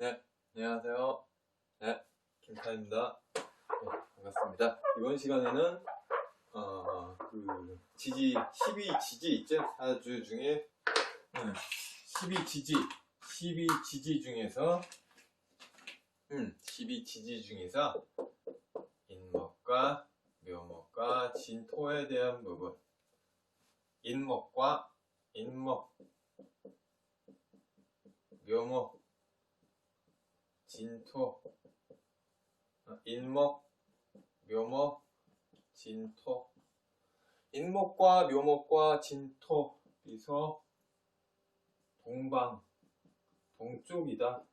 네, 안녕하세요. 네, 김타입니다. 네, 반갑습니다. 이번 시간에는 지지 12지지 있죠? 4주 중에 12지지 중에서 12지지 중에서 인목과 묘목과 진토에 대한 부분, 인목, 묘목, 진토, 인목, 묘목, 진토. 인목과 묘목과 진토에서 동쪽이다.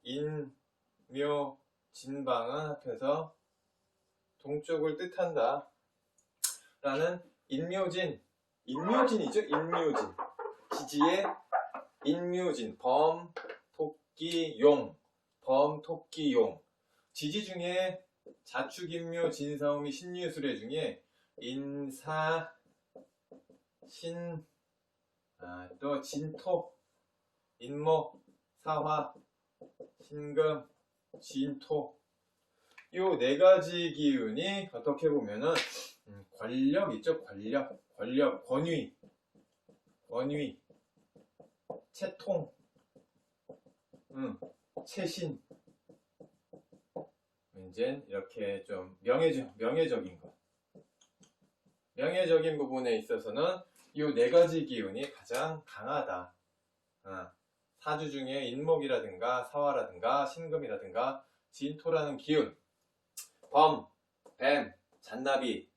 인, 묘, 진방은 합해서 동쪽을 뜻한다. 라는 인묘진이죠. 인묘진. 지지의 인묘진, 범, 토끼, 용. 지지 중에 자축인묘, 진사오미, 신유술의 중에 인사, 신, 또 진토, 인목, 사화, 신금, 진토. 요 네 가지 기운이 어떻게 보면은 권력 있죠. 권력, 권위, 채통, 채신. 이제 이렇게 좀 명예적인 것. 명예적인 부분에 있어서는 이 네 가지 기운이 가장 강하다. 사주 중에 인목이라든가 사화라든가 신금이라든가 진토라는 기운, 범, 뱀, 잔나비,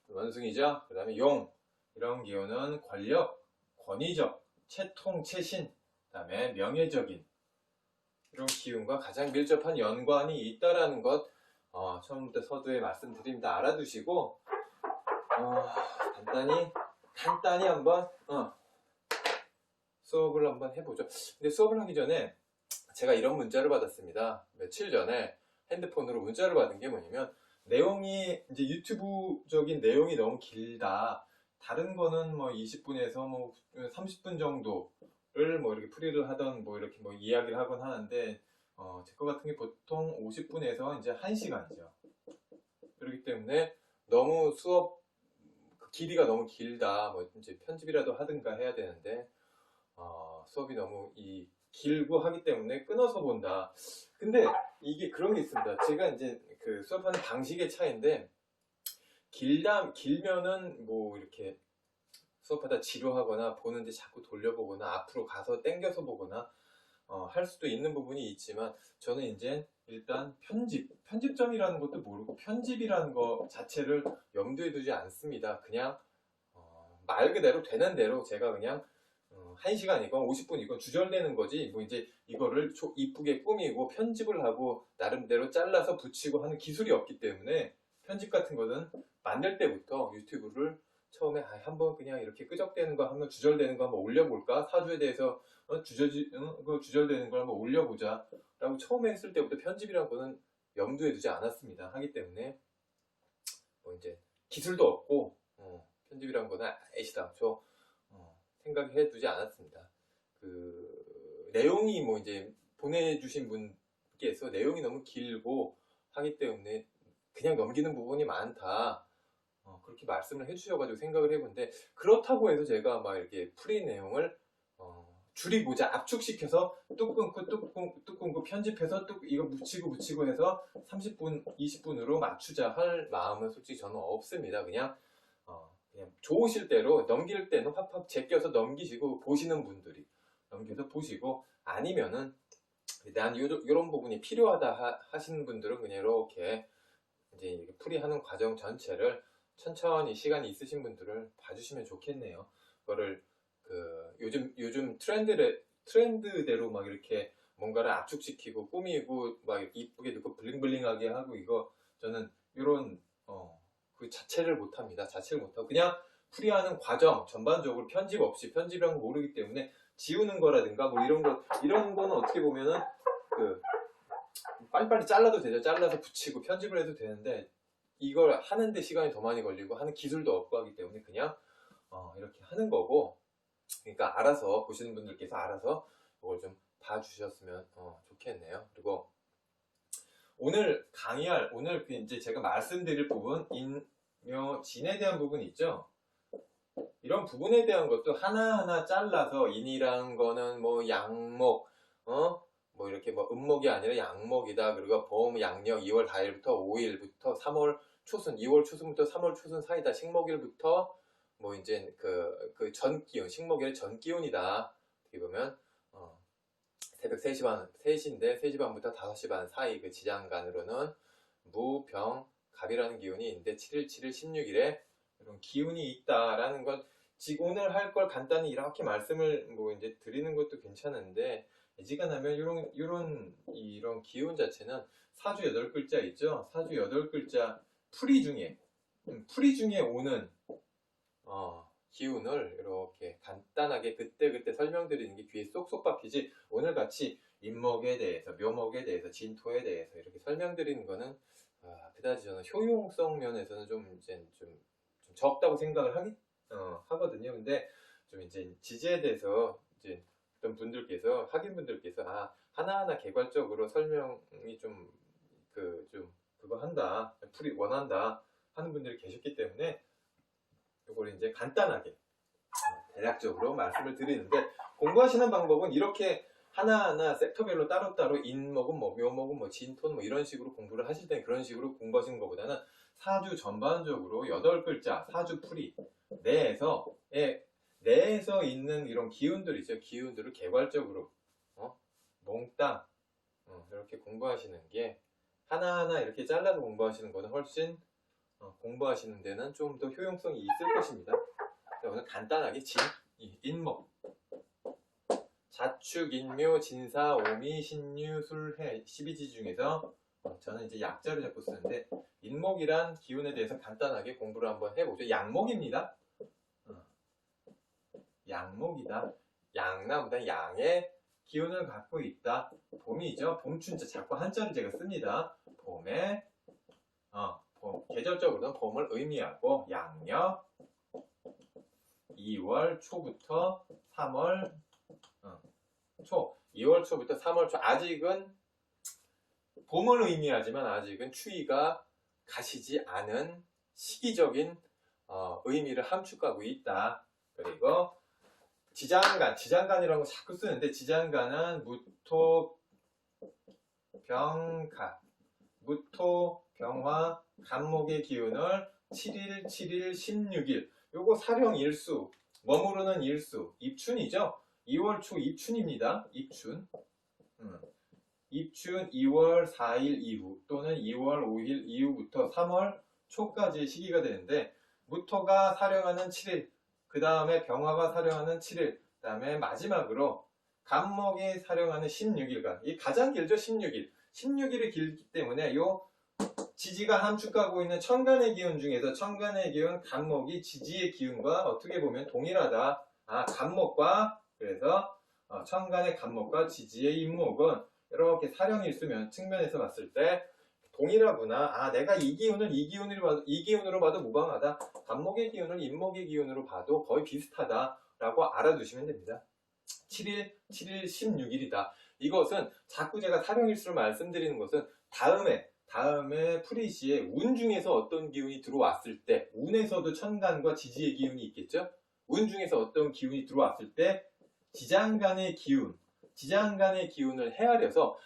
원숭이죠. 그 다음에 용, 이런 기운은 권력, 권위적, 채통, 채신, 그 다음에 명예적인 이런 기운과 가장 밀접한 연관이 있다라는 것 처음부터 서두에 말씀드립니다. 알아두시고 간단히 한번 수업을 한번 해보죠. 근데 수업을 하기 전에 제가 이런 문자를 받았습니다. 며칠 전에 핸드폰으로 문자를 받은 게 뭐냐면, 내용이 이제 유튜브적인 내용이 너무 길다. 다른 거는 뭐 20분에서 뭐 30분 정도를 뭐 이렇게 풀이를 하던 뭐 이렇게 뭐 이야기를 하곤 하는데, 제 거 같은 게 보통 50분에서 이제 1시간이죠. 그렇기 때문에 너무 수업 길이가 너무 길다. 뭐 이제 편집이라도 하든가 해야 되는데, 수업이 너무 길고 하기 때문에 끊어서 본다. 근데 이게 그런 게 있습니다. 제가 이제 그 수업하는 방식의 차이인데, 길면은 뭐 이렇게 수업하다 지루하거나 보는데 자꾸 돌려보거나 앞으로 가서 땡겨서 보거나 할 수도 있는 부분이 있지만, 저는 이제 일단 편집점이라는 것도 모르고 편집이라는 거 자체를 염두에 두지 않습니다. 그냥 말 그대로 되는 대로 제가 그냥 1시간이건 50분이건 주절되는 거지, 뭐 이제 이거를 이쁘게 꾸미고 편집을 하고 나름대로 잘라서 붙이고 하는 기술이 없기 때문에, 편집 같은 거는 만들 때부터 유튜브를 처음에 한번 그냥 이렇게 끄적대는 거 한번 주절되는 거 한번 올려볼까, 사주에 대해서 주절되는 걸 한번 올려보자 라고 처음에 했을 때부터 편집이라는 거는 염두에 두지 않았습니다. 하기 때문에 뭐 이제 기술도 없고 편집이라는 거는 애시당초 생각해 두지 않았습니다. 그 내용이 뭐 이제 보내주신 분께서 내용이 너무 길고 하기 때문에 그냥 넘기는 부분이 많다, 그렇게 말씀을 해주셔가지고 생각을 해본데, 그렇다고 해서 제가 막 이렇게 풀이 내용을 줄이고자 압축시켜서 뚝 끊고 편집해서 이거 붙이고 해서 30분 20분으로 맞추자 할 마음은 솔직히 저는 없습니다. 그냥 좋으실 대로 넘길 때는 팍팍 제껴서 넘기시고, 보시는 분들이 넘겨서 보시고, 아니면은 난 이런 부분이 필요하다 하시는 분들은 그냥 이렇게 이제 풀이하는 과정 전체를 천천히 시간이 있으신 분들을 봐주시면 좋겠네요. 그거를 요즘 트렌드대로 막 이렇게 뭔가를 압축시키고 꾸미고 막 이쁘게 넣고 블링블링하게 하고, 이거 저는 이런 그 자체를 못합니다. 자체를 못하고 그냥 풀이하는 과정 전반적으로 편집 없이, 편집이란 거 모르기 때문에 지우는 거라든가 뭐 이런 거는 어떻게 보면은 빨리빨리 잘라도 되죠. 잘라서 붙이고 편집을 해도 되는데, 이걸 하는데 시간이 더 많이 걸리고 하는 기술도 없고 하기 때문에 그냥 이렇게 하는 거고, 그러니까 알아서 보시는 분들께서 알아서 이걸 좀 봐주셨으면 좋겠네요. 그리고 오늘 오늘 이제 제가 말씀드릴 부분, 인묘진에 대한 부분이 있죠. 이런 부분에 대한 것도 하나하나 잘라서, 인이라는 거는 뭐 양목, 뭐 이렇게 뭐 음목이 아니라 양목이다. 그리고 범, 양력 2월 4일부터 5일부터 3월 초순, 2월 초순부터 3월 초순 사이다. 식목일부터 뭐 이제 그 전기운, 식목일의 전기운이다. 어떻게 보면 새벽 3시 반, 3시인데 3시 반부터 5시 반 사이 그 지장간으로는 무, 병, 갑이라는 기운이 있는데 7일, 7일, 16일에 이런 기운이 있다라는 것, 지금 오늘 할 걸 간단히 이렇게 말씀을 뭐 이제 드리는 것도 괜찮은데, 지간하면 이런 기운 자체는 사주 8글자 있죠? 사주 8글자 풀이 중에 오는 기운을 이렇게 간단하게 그때그때 설명드리는 게 귀에 쏙쏙 박히지, 오늘 같이 인목에 대해서, 묘목에 대해서, 진토에 대해서 이렇게 설명드리는 거는 그다지 저는 효용성 면에서는 좀 적다고 생각을 하거든요. 근데 좀 이제 지지에 대해서 이제 어떤 분들께서, 학인분들께서 하나하나 개괄적으로 설명이 그거 한다, 풀이 원한다 하는 분들이 계셨기 때문에 이걸 이제 간단하게 대략적으로 말씀을 드리는데, 공부하시는 방법은 이렇게 하나하나 섹터별로 따로따로 인목은 뭐, 묘목은 뭐, 진토는 뭐 이런 식으로 공부를 하실 때 그런 식으로 공부하시는 것보다는 사주 전반적으로 8글자 사주 풀이 내에서 있는 이런 기운들이죠. 기운들을 개괄적으로 몽땅 이렇게 공부하시는 게, 하나하나 이렇게 잘라서 공부하시는 거는 훨씬 공부하시는 데는 좀 더 효용성이 있을 것입니다. 오늘 간단하게 인목, 자축, 인묘, 진사, 오미, 신유, 술해 12지 중에서 저는 이제 약자를 자꾸 쓰는데, 인목이란 기운에 대해서 간단하게 공부를 한번 해보죠. 양목입니다. 양목이다. 양나무다. 양의 기운을 갖고 있다. 봄이죠. 봄춘자, 자꾸 한자를 제가 씁니다. 봄에 계절적으로는 봄을 의미하고, 양력 2월 초부터 3월 초, 2월 초부터 3월 초, 아직은 봄을 의미하지만 아직은 추위가 가시지 않은 시기적인 의미를 함축하고 있다. 그리고 지장간이라는 거 자꾸 쓰는데, 지장간은 무토, 병화, 간목의 기운을 7일, 7일, 16일, 요거 사령 일수, 머무르는 일수, 입춘이죠. 2월 초 입춘입니다. 입춘 2월 4일 이후 또는 2월 5일 이후부터 3월 초까지의 시기가 되는데, 무토가 사령하는 7일, 그 다음에 병화가 사령하는 7일, 그 다음에 마지막으로 간목이 사령하는 16일간, 이 가장 길죠. 16일이 길기 때문에 요 지지가 함축하고 있는 천간의 기운 중에서 천간의 기운 간목이 지지의 기운과 어떻게 보면 동일하다. 간목과, 그래서 천간의 간목과 지지의 인목은 이렇게 사령이 있으면 측면에서 봤을 때 동일하구나. 내가 이 기운으로 봐도 무방하다. 간목의 기운을 인목의 기운으로 봐도 거의 비슷하다 라고 알아두시면 됩니다. 7일, 16일이다. 이것은 자꾸 제가 사령일수를 말씀드리는 것은 다음에 풀이시에 운 중에서 어떤 기운이 들어왔을 때, 운에서도 천간과 지지의 기운이 있겠죠? 운 중에서 어떤 기운이 들어왔을 때 지장간의 기운을 헤아려서,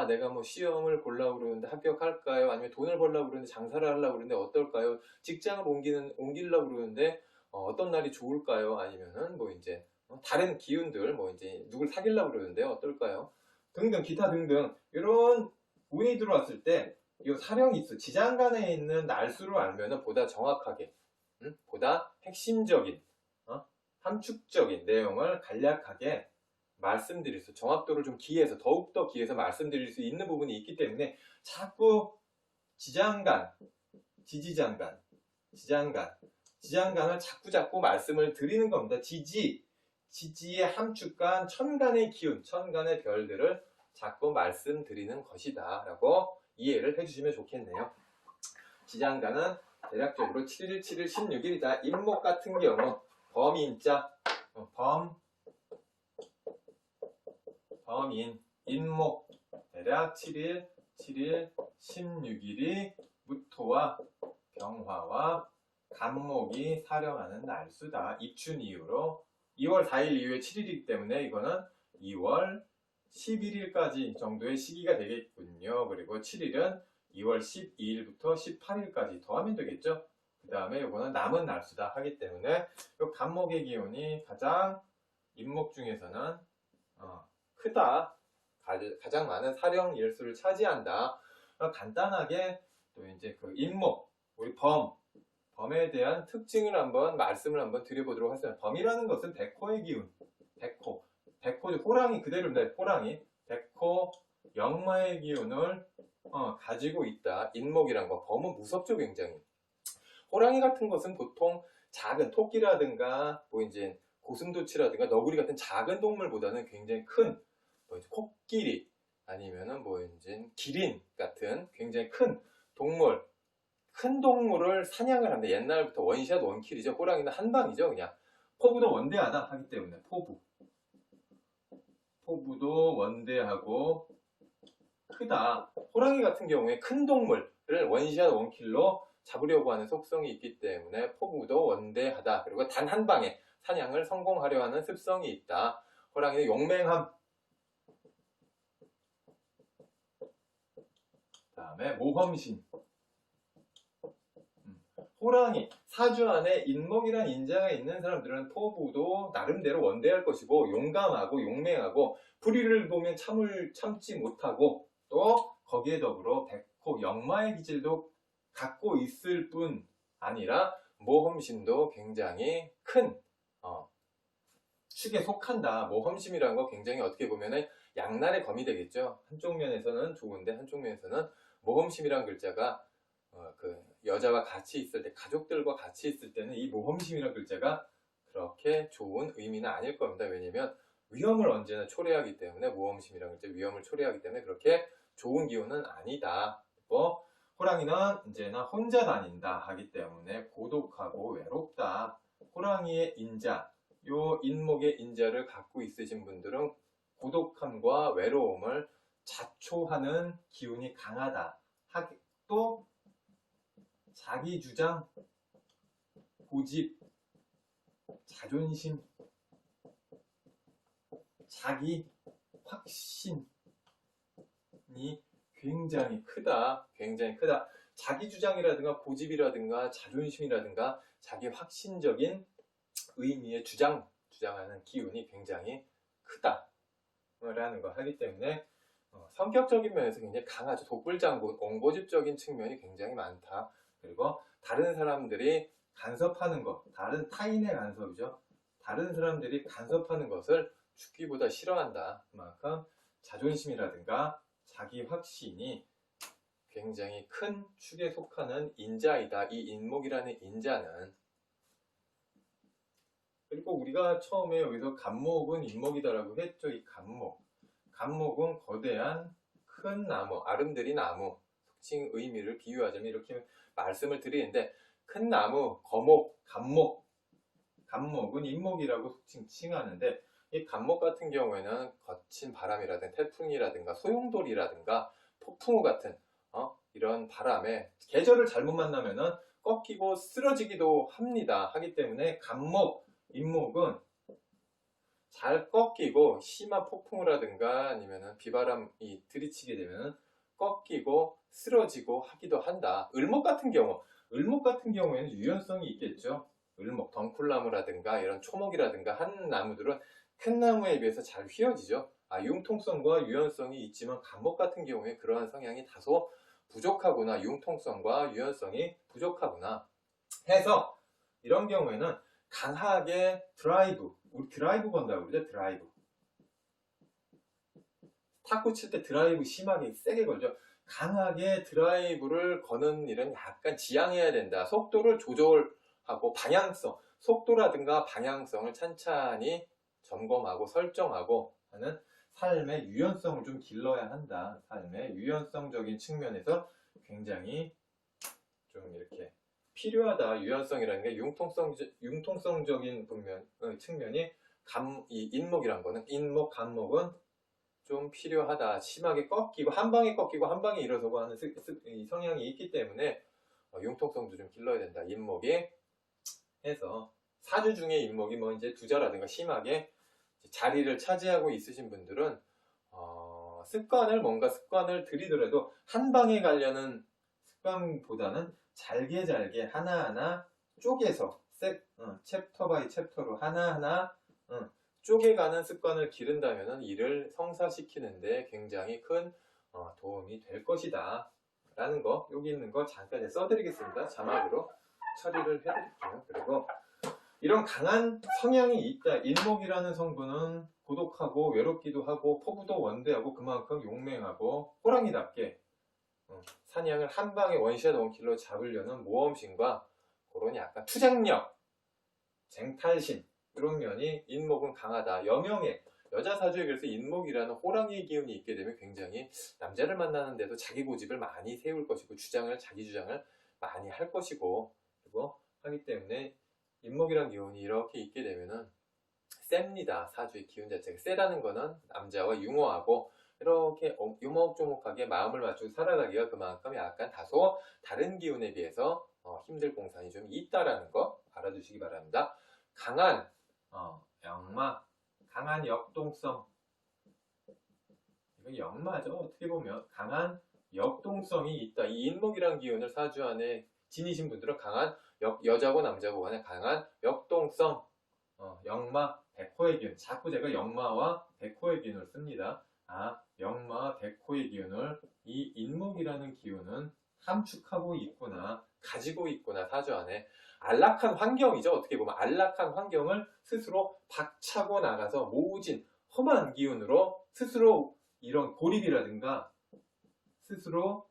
내가 뭐 시험을 보려고 그러는데 합격할까요? 아니면 돈을 벌려고 그러는데 장사를 하려고 그러는데 어떨까요? 직장을 옮기려고 그러는데 어떤 날이 좋을까요? 아니면은 뭐 이제 다른 기운들, 뭐 이제 누굴 사귀려고 그러는데 어떨까요? 등등 기타 등등 이런 운이 들어왔을 때 이 사령일수, 지장간에 있는 날수를 알면은 보다 정확하게, 보다 핵심적인, 함축적인 내용을 간략하게 말씀드릴 수, 정확도를 좀 더욱더 기해서 말씀드릴 수 있는 부분이 있기 때문에 자꾸 지장간, 지장간을 자꾸 말씀을 드리는 겁니다. 지지의 함축간 천간의 기운, 천간의 별들을 자꾸 말씀드리는 것이다 라고 이해를 해주시면 좋겠네요. 지장간은 대략적으로 7일, 7일, 16일이다. 인목 같은 경우 범인자, 범인, 인목, 대략 7일, 16일이 무토와 병화와 간목이 사령하는 날수다. 입춘 이후로 2월 4일 이후에 7일이기 때문에 이거는 2월 11일까지 정도의 시기가 되겠군요. 그리고 7일은 2월 12일부터 18일까지 더하면 되겠죠. 그 다음에 이거는 남은 날수다 하기 때문에 이 간목의 기운이 가장 인목 중에서는 크다. 가장 많은 사령 일수를 차지한다. 간단하게 또 이제 그 인목, 우리 범에 대한 특징을 말씀을 한번 드려보도록 하겠습니다. 범이라는 것은 백호의 기운, 백호, 호랑이 그대로인데 호랑이, 백호, 역마의 기운을 가지고 있다. 인목이란 거. 범은 무섭죠, 굉장히. 호랑이 같은 것은 보통 작은 토끼라든가 뭐 이제 고슴도치라든가 너구리 같은 작은 동물보다는 굉장히 큰 뭐 코끼리 아니면은 뭐 이제 기린 같은 굉장히 큰 동물을 사냥을 합니다. 옛날부터 원샷 원킬이죠. 호랑이는 한 방이죠, 그냥. 포부도 원대하다 하기 때문에 포부도 원대하고 크다. 호랑이 같은 경우에 큰 동물을 원샷 원킬로 잡으려고 하는 속성이 있기 때문에 포부도 원대하다. 그리고 단 한 방에 사냥을 성공하려 하는 습성이 있다. 호랑이는 용맹함. 그 다음에 모험심. 호랑이, 사주 안에 인목이란 인자가 있는 사람들은 포부도 나름대로 원대할 것이고 용감하고 용맹하고 불의를 보면 참지 못하고 또 거기에 더불어 백호, 역마의 기질도 갖고 있을 뿐 아니라 모험심도 굉장히 큰 축에 속한다. 모험심이라는 거 굉장히 어떻게 보면 양날의 검이 되겠죠. 한쪽 면에서는 좋은데 한쪽 면에서는 모험심이라는 글자가 그 여자와 같이 있을 때, 가족들과 같이 있을 때는 이 모험심이라는 글자가 그렇게 좋은 의미는 아닐 겁니다. 왜냐면 위험을 언제나 초래하기 때문에, 모험심이라는 글자 위험을 초래하기 때문에 그렇게 좋은 기운은 아니다. 뭐 호랑이는 언제나 혼자 다닌다 하기 때문에 고독하고 외롭다. 호랑이의 인자, 요 인목의 인자를 갖고 있으신 분들은 고독함과 외로움을 자초하는 기운이 강하다. 또 자기 주장, 고집, 자존심, 자기 확신이 굉장히 크다. 굉장히 크다. 자기 주장이라든가 고집이라든가 자존심이라든가 자기 확신적인 의미의 주장하는 기운이 굉장히 크다라는 걸 하기 때문에 성격적인 면에서 굉장히 강하죠. 독불장군, 옹고집적인 측면이 굉장히 많다. 그리고 다른 사람들이 간섭하는 것, 다른 타인의 간섭이죠. 다른 사람들이 간섭하는 것을 죽기보다 싫어한다. 그만큼 자존심이라든가 자기 확신이 굉장히 큰 축에 속하는 인자이다. 이 인목이라는 인자는. 그리고 우리가 처음에 여기서 간목은 인목이다라고 했죠. 이 간목은 거대한 큰 나무, 아름드리 나무, 특징 의미를 비유하자면 이렇게 말씀을 드리는데, 큰 나무, 거목, 간목은 인목이라고 속칭 칭하는데, 이 간목 같은 경우에는 거친 바람이라든가 태풍이라든가 소용돌이라든가 폭풍우 같은 이런 바람에 계절을 잘못 만나면은 꺾이고 쓰러지기도 합니다. 하기 때문에 간목, 인목은 잘 꺾이고 심한 폭풍우라든가 아니면은 비바람이 들이치게 되면 꺾이고 쓰러지고 하기도 한다. 을목 같은 경우에는 유연성이 있겠죠. 을목, 덩쿨나무라든가 이런 초목이라든가 한 나무들은 큰 나무에 비해서 잘 휘어지죠. 융통성과 유연성이 있지만 간목 같은 경우에 그러한 성향이 다소 부족하구나, 융통성과 유연성이 부족하구나 해서 이런 경우에는 강하게 우리 드라이브 건다고 그러죠. 드라이브. 탁구 칠 때 드라이브 심하게 세게 걸죠. 강하게 드라이브를 거는 일은 약간 지양해야 된다. 속도를 조절하고 속도라든가 방향성을 찬찬히 점검하고 설정하고 하는 삶의 유연성을 좀 길러야 한다. 삶의 유연성적인 측면에서 굉장히 좀 이렇게 필요하다. 유연성이라는 게 융통성적인 측면이 이 인목이란 거는 간목은 좀 필요하다. 심하게 꺾이고 한 방에 꺾이고 한 방에 일어서고 하는 이 성향이 있기 때문에 융통성도 좀 길러야 된다. 인목이 해서 사주 중에 인목이 뭐 이제 두자라든가 심하게 자리를 차지하고 있으신 분들은 뭔가 습관을 들이더라도 한 방에 가려는 습관보다는 잘게 잘게 하나하나 쪼개서 챕터 바이 챕터로 하나하나 쪼개가는 습관을 기른다면 일을 성사시키는데 굉장히 큰 도움이 될 것이다 라는 거, 여기 있는 거 잠깐 써드리겠습니다. 자막으로 처리를 해드릴게요. 그리고 이런 강한 성향이 있다. 인목이라는 성분은 고독하고 외롭기도 하고 포부도 원대하고 그만큼 용맹하고 호랑이답게 사냥을 한 방에 원샷 원킬로 잡으려는 모험심과 그런 약간 투쟁력, 쟁탈심 이런 면이 인목은 강하다. 여명의 여자 사주에 그래서 인목이라는 호랑이의 기운이 있게 되면 굉장히 남자를 만나는데도 자기 고집을 많이 세울 것이고 자기 주장을 많이 할 것이고 그리고 하기 때문에 인목이란 기운이 이렇게 있게 되면은 셉니다. 사주의 기운 자체가 세다는 거는 남자와 융화하고 이렇게 요목조목하게 마음을 맞추고 살아가기가 그만큼 약간 다소 다른 기운에 비해서 힘들 공산이 좀 있다라는 거 알아두시기 바랍니다. 강한 역마, 강한 역동성. 이건 역마죠. 어떻게 보면 강한 역동성이 있다. 이 인목이란 기운을 사주 안에 지니신 분들은 강한 여자고 남자고 간에 강한 역동성, 역마, 백호의 기운. 자꾸 제가 역마와 백호의 기운을 씁니다. 역마와 백호의 기운을 이 인목이라는 기운은 함축하고 있구나, 가지고 있구나. 사주 안에 안락한 환경이죠. 어떻게 보면 안락한 환경을 스스로 박차고 나가서 모진 험한 기운으로 스스로 이런 고립이라든가 스스로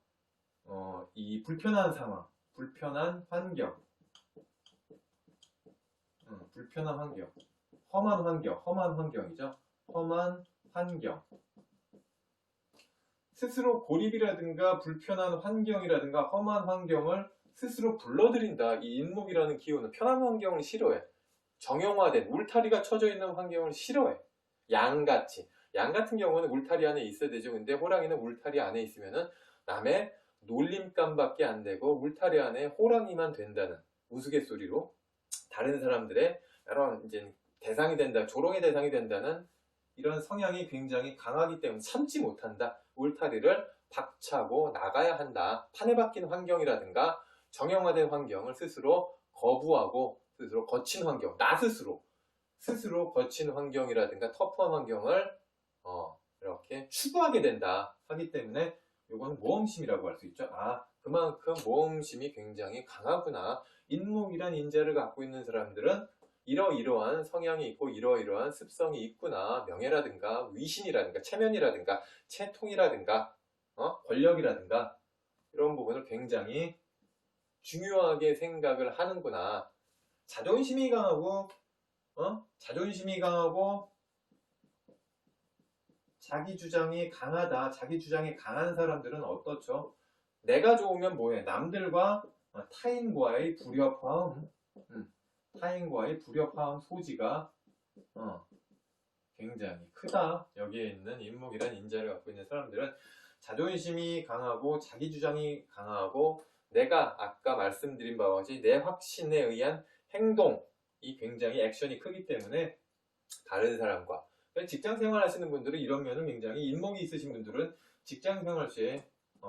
이 불편한 상황, 불편한 환경, 험한 환경이죠. 험한 환경. 스스로 고립이라든가 불편한 환경이라든가 험한 환경을 스스로 불러들인다. 이 인목이라는 기운은 편한 환경을 싫어해. 정형화된 울타리가 쳐져 있는 환경을 싫어해. 양같이. 양 같은 경우는 울타리 안에 있어야 되죠. 근데 호랑이는 울타리 안에 있으면은 남의 놀림감밖에 안 되고 울타리 안에 호랑이만 된다는 우스갯소리로 다른 사람들의 이런 이제 대상이 된다, 조롱의 대상이 된다는 이런 성향이 굉장히 강하기 때문에 참지 못한다. 울타리를 박차고 나가야 한다. 판에 박힌 환경이라든가 정형화된 환경을 스스로 거부하고 스스로 거친 환경, 나 스스로 거친 환경이라든가 터프한 환경을 이렇게 추구하게 된다 하기 때문에 이건 모험심이라고 할 수 있죠. 그만큼 모험심이 굉장히 강하구나. 인목이란 인자를 갖고 있는 사람들은 이러이러한 성향이 있고 이러이러한 습성이 있구나. 명예라든가 위신이라든가 체면이라든가 채통이라든가 권력이라든가 이런 부분을 굉장히 중요하게 생각을 하는구나. 자존심이 강하고 자기 주장이 강하다. 자기 주장이 강한 사람들은 어떻죠? 내가 좋으면 뭐해? 남들과 타인과의 불협화음 소지가 굉장히 크다. 여기에 있는 인목이란 인자를 갖고 있는 사람들은 자존심이 강하고 자기 주장이 강하고 내가 아까 말씀드린 바와 같이 내 확신에 의한 행동이 굉장히 액션이 크기 때문에 다른 사람과 직장 생활 하시는 분들은 이런 면은 굉장히 인목이 있으신 분들은 직장 생활 시에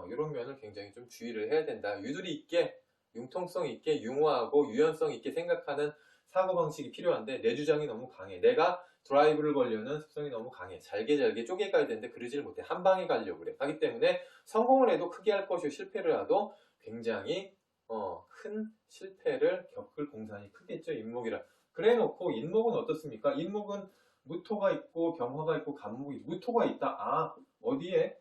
이런 면을 굉장히 좀 주의를 해야 된다. 유두리 있게 융통성 있게 융화하고 유연성 있게 생각하는 사고방식이 필요한데 내 주장이 너무 강해. 내가 드라이브를 걸려는 습성이 너무 강해. 잘게 쪼개가야 되는데 그러지를 못해. 한 방에 가려고 그래. 하기 때문에 성공을 해도 크게 할 것이고 실패를 해도 굉장히 큰 실패를 겪을 공산이 크겠죠. 인목이라. 그래 놓고 인목은 어떻습니까? 인목은 무토가 있고 경화가 있고 간목이 있고 무토가 있다. 어디에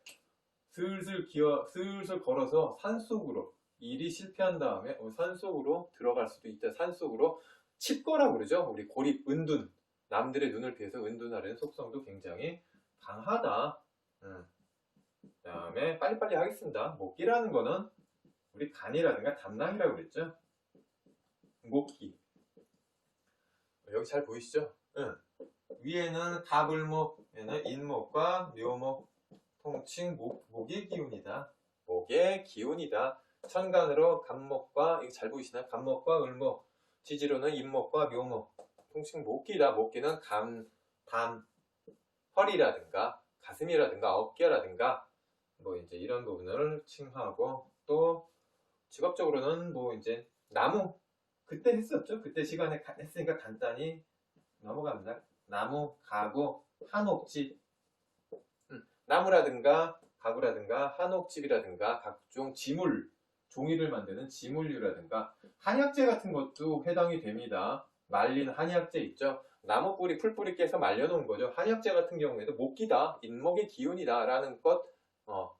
슬슬 걸어서 산속으로 일이 실패한 다음에 산속으로 들어갈 수도 있다. 산속으로 칩거라 그러죠. 우리 고립, 은둔. 남들의 눈을 피해서 은둔하려는 속성도 굉장히 강하다. 그 다음에 빨리빨리 하겠습니다. 목기라는 거는 우리 간이라든가 담낭이라고 그랬죠. 목기. 여기 잘 보이시죠? 위에는 가불목, 얘는 인목과 묘목, 통칭 목의 기운이다. 목의 기운이다. 천간으로 간목과, 이거 잘 보이시나요? 간목과 을목, 지지로는 임목과 묘목, 통칭 목기다. 목기는 담, 허리라든가 가슴이라든가 어깨라든가 뭐 이제 이런 부분을 칭하고, 또 직업적으로는 뭐 이제 나무, 그때 했었죠. 그때 시간에 했으니까 간단히 넘어갑니다. 나무, 가구, 한옥집, 나무라든가 가구라든가 한옥집이라든가 각종 지물, 종이를 만드는 지물류라든가 한약재 같은 것도 해당이 됩니다. 말린 한약재 있죠. 나무 뿌리, 풀뿌리 깨서 말려놓은 거죠. 한약재 같은 경우에도 목기다, 인목의 기운이다 라는 것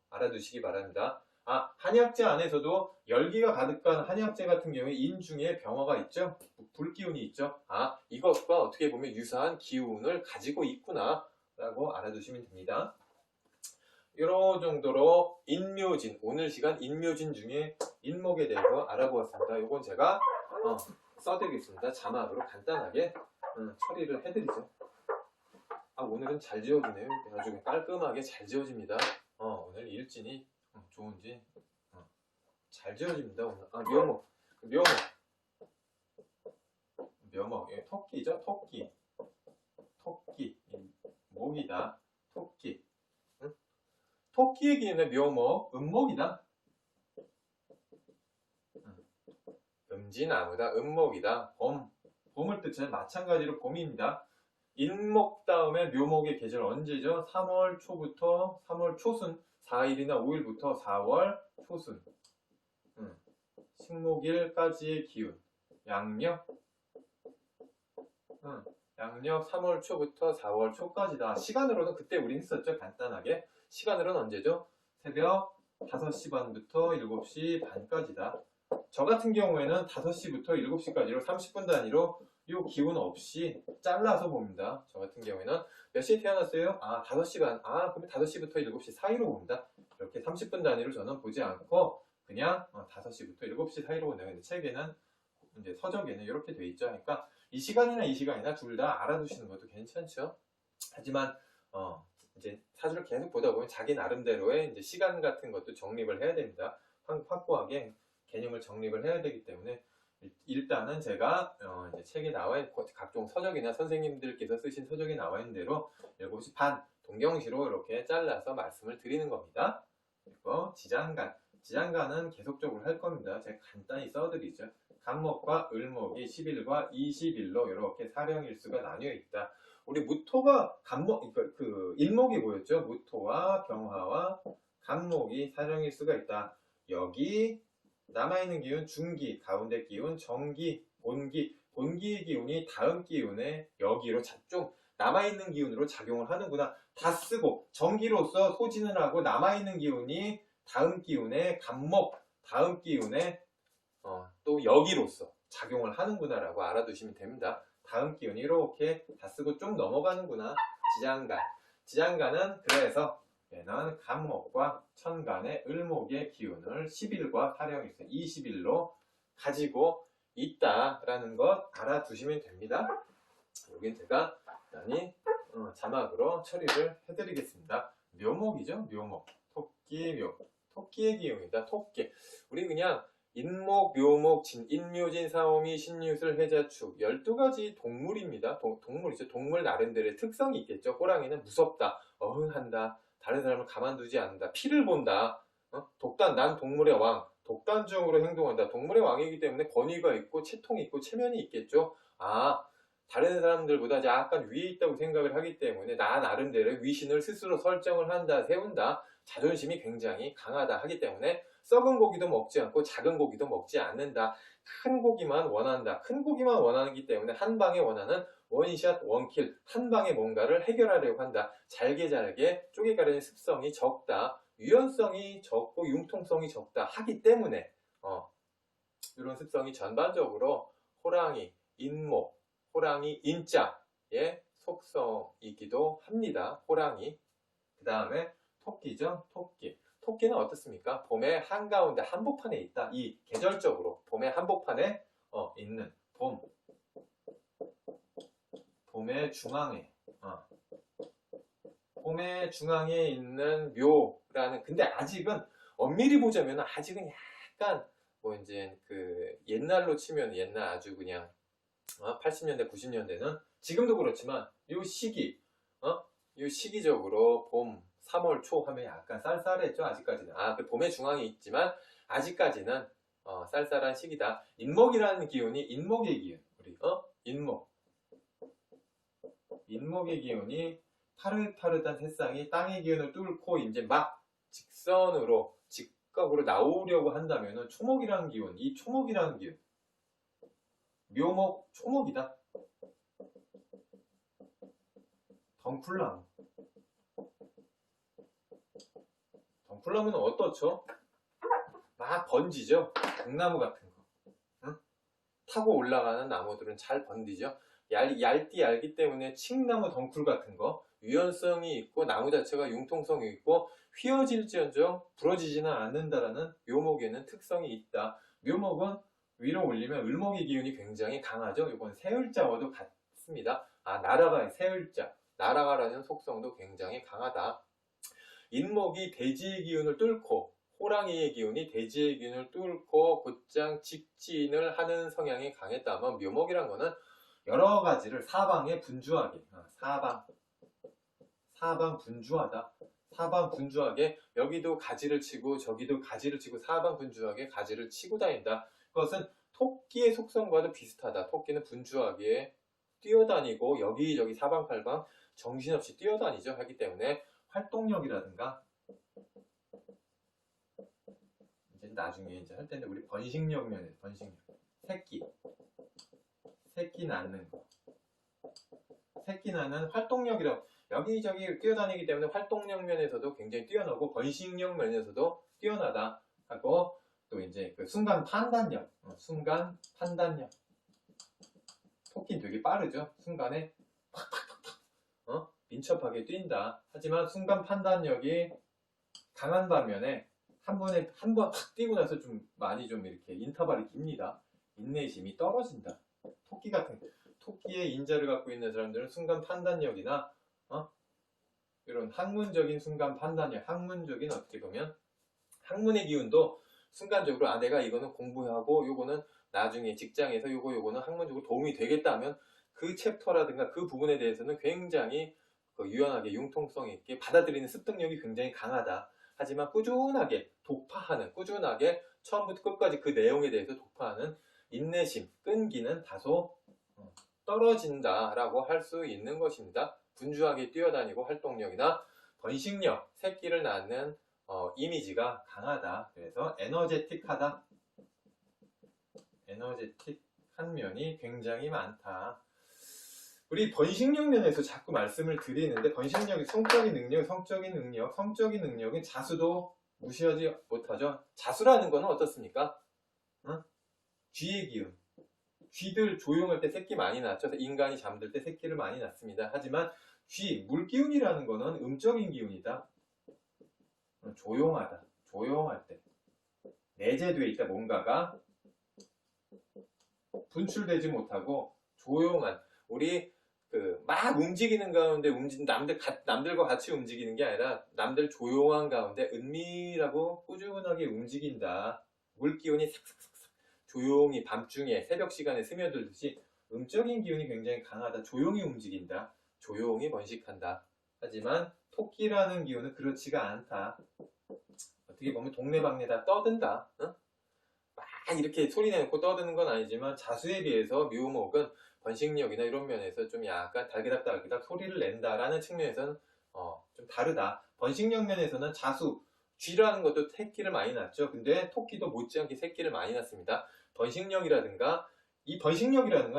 알아두시기 바랍니다. 한약재 안에서도 열기가 가득한 한약재 같은 경우에 인중에 병화가 있죠. 불기운이 있죠. 이것과 어떻게 보면 유사한 기운을 가지고 있구나 라고 알아두시면 됩니다. 이런 정도로 인묘진, 오늘 시간 인묘진 중에 인목에 대해서 알아보았습니다. 이건 제가 써드리겠습니다. 자막으로 간단하게 처리를 해드리죠. 오늘은 잘 지워지네요. 아주 깔끔하게 잘 지워집니다. 오늘 일진이 좋은지 잘 지워집니다. 오늘. 묘목. 토끼죠. 토끼, 목이다. 토끼. 토끼의 기운은 묘목, 음목이다. 음지나무다, 음목이다. 봄을 뜻하는 마찬가지로 봄입니다. 인목 다음에 묘목의 계절 언제죠? 3월 초부터 3월 초순, 4일이나 5일부터 4월 초순. 식목일까지의 기운. 양력. 양력 3월 초부터 4월 초까지다. 시간으로는 그때 우리 했었죠. 간단하게. 시간으로는 언제죠? 새벽 5시 반부터 7시 반까지다. 저 같은 경우에는 5시부터 7시까지로 30분 단위로 이 기운 없이 잘라서 봅니다. 저 같은 경우에는 몇 시에 태어났어요? 5시 반. 그러면 5시부터 7시 사이로 봅니다. 이렇게 30분 단위로 저는 보지 않고 그냥 5시부터 7시 사이로 본다. 근데 책에는 이제 서적에는 이렇게 돼 있죠. 그러니까 이 시간이나 둘 다 알아두시는 것도 괜찮죠. 하지만 이제 사주를 계속 보다 보면 자기 나름대로의 이제 시간 같은 것도 정립을 해야 됩니다. 확고하게 개념을 정립을 해야 되기 때문에 일단은 제가 이제 책에 나와 있는 각종 서적이나 선생님들께서 쓰신 서적에 나와 있는 대로 7시 반 동경시로 이렇게 잘라서 말씀을 드리는 겁니다. 그리고 지장간은 계속적으로 할 겁니다. 제가 간단히 써드리죠. 간목과 을목이 10일과 20일로 이렇게 사령일수가 나뉘어 있다. 우리 무토가 일목이 뭐였죠? 무토와 병화와 간목이 사령일수가 있다. 여기 남아있는 기운 중기, 가운데 기운 정기, 본기의 기운이 다음 기운에 여기로 좀 남아있는 기운으로 작용을 하는구나. 다 쓰고 정기로서 소진을 하고 남아있는 기운이 다음 기운에 간목, 다음 기운에 또 여기로서 작용을 하는구나 라고 알아두시면 됩니다. 다음 기운이 이렇게 다 쓰고 좀 넘어가는구나. 지장간은 그래서 얘는 간목과 천간의 을목의 기운을 10일과 사령일수 20일로 가지고 있다라는 것 알아두시면 됩니다. 여긴 제가 간단히 자막으로 처리를 해드리겠습니다. 묘목이죠. 묘목. 토끼의 기운이다. 토끼. 우리 그냥 인목, 묘목, 인묘진, 사오미, 신유술, 해자축 12가지 동물입니다. 동물이죠. 동물 나름대로의 특성이 있겠죠. 호랑이는 무섭다, 어흥한다, 다른 사람을 가만두지 않는다, 피를 본다, 난 동물의 왕, 독단적으로 행동한다. 동물의 왕이기 때문에 권위가 있고 채통이 있고 체면이 있겠죠. 다른 사람들보다 약간 위에 있다고 생각을 하기 때문에 나 나름대로 위신을 스스로 설정을 한다, 세운다. 자존심이 굉장히 강하다 하기 때문에 썩은 고기도 먹지 않고 작은 고기도 먹지 않는다. 큰 고기만 원한다. 큰 고기만 원하기 때문에 한 방에 원하는 원샷 원킬, 한 방에 뭔가를 해결하려고 한다. 잘게 쪼개가려는 습성이 적다. 유연성이 적고 융통성이 적다 하기 때문에 이런 습성이 전반적으로 호랑이, 인목, 호랑이 인자의 속성이기도 합니다. 호랑이. 그 다음에 토끼죠. 토끼는 어떻습니까? 봄의 한가운데 한복판에 있다. 이 계절적으로 봄의 한복판에 있는 봄의 중앙에 봄의 중앙에 있는 묘라는, 근데 아직은 엄밀히 보자면 아직은 약간 뭐 이제 그 옛날로 치면 옛날 아주 그냥 80년대 90년대는 지금도 그렇지만 요 시기 요 시기적으로 봄 3월 초 하면 약간 쌀쌀했죠. 아직까지는 그 봄의 중앙에 있지만 아직까지는 쌀쌀한 시기다. 인목이라는 기운이 인목의 기운, 우리 인목의 기운이 파릇파릇한 새싹이 땅의 기운을 뚫고 이제 막 직선으로 직각으로 나오려고 한다면은 초목이라는 기운, 이 초목이라는 기운, 묘목 초목이다. 덩쿨나무. 덩쿨나무는 어떻죠? 막 번지죠. 등나무 같은 거. 응? 타고 올라가는 나무들은 잘 번지죠. 얇기 때문에 칡나무 덩쿨 같은 거 유연성이 있고 나무 자체가 융통성이 있고 휘어질지언정 부러지지는 않는다라는 묘목에는 특성이 있다. 묘목은 위로 올리면 을목의 기운이 굉장히 강하죠. 이건 새을자와도 같습니다. 나라가 새을자, 나라가라는 속성도 굉장히 강하다. 인목이 대지의 기운을 뚫고 호랑이의 기운이 대지의 기운을 뚫고 곧장 직진을 하는 성향이 강했다면 묘목이란 거는 여러 가지를 사방에 분주하게, 사방 분주하다. 사방 분주하게 여기도 가지를 치고 저기도 가지를 치고 사방 분주하게 가지를 치고 다닌다. 그것은 토끼의 속성과도 비슷하다. 토끼는 분주하게 뛰어다니고 여기저기 사방팔방 정신없이 뛰어다니죠. 하기 때문에 활동력이라든가 이제 나중에 이제 할 텐데 우리 번식력 면에 번식력 새끼 낳는 거, 새끼 낳는 활동력이라고 여기저기 뛰어다니기 때문에 활동력 면에서도 굉장히 뛰어나고 번식력 면에서도 뛰어나다 하고 또 이제 그 순간 판단력, 토끼는 되게 빠르죠. 순간에 팍팍팍팍 민첩하게 뛴다. 하지만 순간 판단력이 강한 반면에 한 번 확 뛰고 나서 좀 많이 좀 이렇게 인터벌이 깁니다. 인내심이 떨어진다. 토끼의 인자를 갖고 있는 사람들은 순간 판단력이나 이런 학문적인 순간 판단력, 학문적인 어떻게 보면 학문의 기운도 순간적으로 내가 이거는 공부하고 요거는 나중에 직장에서 요거는 학문적으로 도움이 되겠다 하면 그 챕터라든가 그 부분에 대해서는 굉장히 유연하게 융통성 있게 받아들이는 습득력이 굉장히 강하다. 하지만 꾸준하게 처음부터 끝까지 그 내용에 대해서 독파하는 인내심, 끈기는 다소 떨어진다라고 할 수 있는 것입니다. 분주하게 뛰어다니고 활동력이나 번식력, 새끼를 낳는 이미지가 강하다. 그래서 에너제틱한 면이 굉장히 많다. 우리 번식력 면에서 자꾸 말씀을 드리는데 번식력이 성적인 능력은 자수도 무시하지 못하죠. 자수라는 거는 어떻습니까? 쥐의 기운. 쥐들 조용할 때 새끼 많이 낳죠. 인간이 잠들 때 새끼를 많이 낳습니다. 하지만 물기운이라는 거는 음적인 기운이다. 조용할 때 내재되어 있다. 뭔가가 분출되지 못하고 조용한, 우리 막 움직이는 가운데 남들과 같이 움직이는 게 아니라 남들 조용한 가운데 은밀하고 꾸준하게 움직인다. 물기운이 삭삭삭삭 조용히 밤중에 새벽 시간에 스며들듯이 음적인 기운이 굉장히 강하다. 조용히 움직인다. 조용히 번식한다. 하지만 토끼라는 기운은 그렇지가 않다. 어떻게 보면 동네방네 다 떠든다. 막 이렇게 소리 내놓고 떠드는 건 아니지만 자수에 비해서 묘목은 번식력이나 이런 면에서 좀 약간 달기닥 소리를 낸다라는 측면에서는 좀 다르다. 번식력 면에서는 쥐라는 것도 새끼를 많이 낳죠. 근데 토끼도 못지않게 새끼를 많이 낳습니다. 번식력이라든가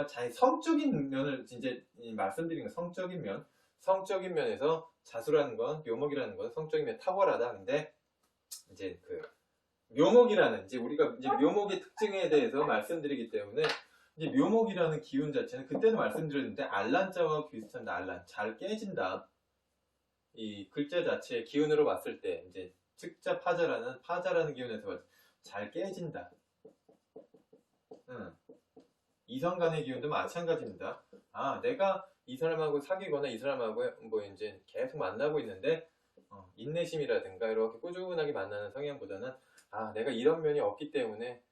자기 성적인 면을 이제 말씀드린 거, 성적인 면에서 자수라는 건, 묘목이라는 건 성적인 면 탁월하다. 근데 이제 묘목이라는 우리가 이제 묘목의 특징에 대해서 말씀드리기 때문에 이제 묘목이라는 기운 자체는 그때도 말씀드렸는데 알란자와 비슷한데 알란 잘 깨진다. 이 글자 자체의 기운으로 봤을 때 이제 측자 파자라는 기운에서 잘 깨진다. 이성 간의 기운도 마찬가지입니다. 아, 내가 이 사람하고 사귀거나 이 사람하고 뭐 이제 계속 만나고 있는데 인내심이라든가 이렇게 꾸준하게 만나는 성향보다는 아, 내가 이런 면이 없기 때문에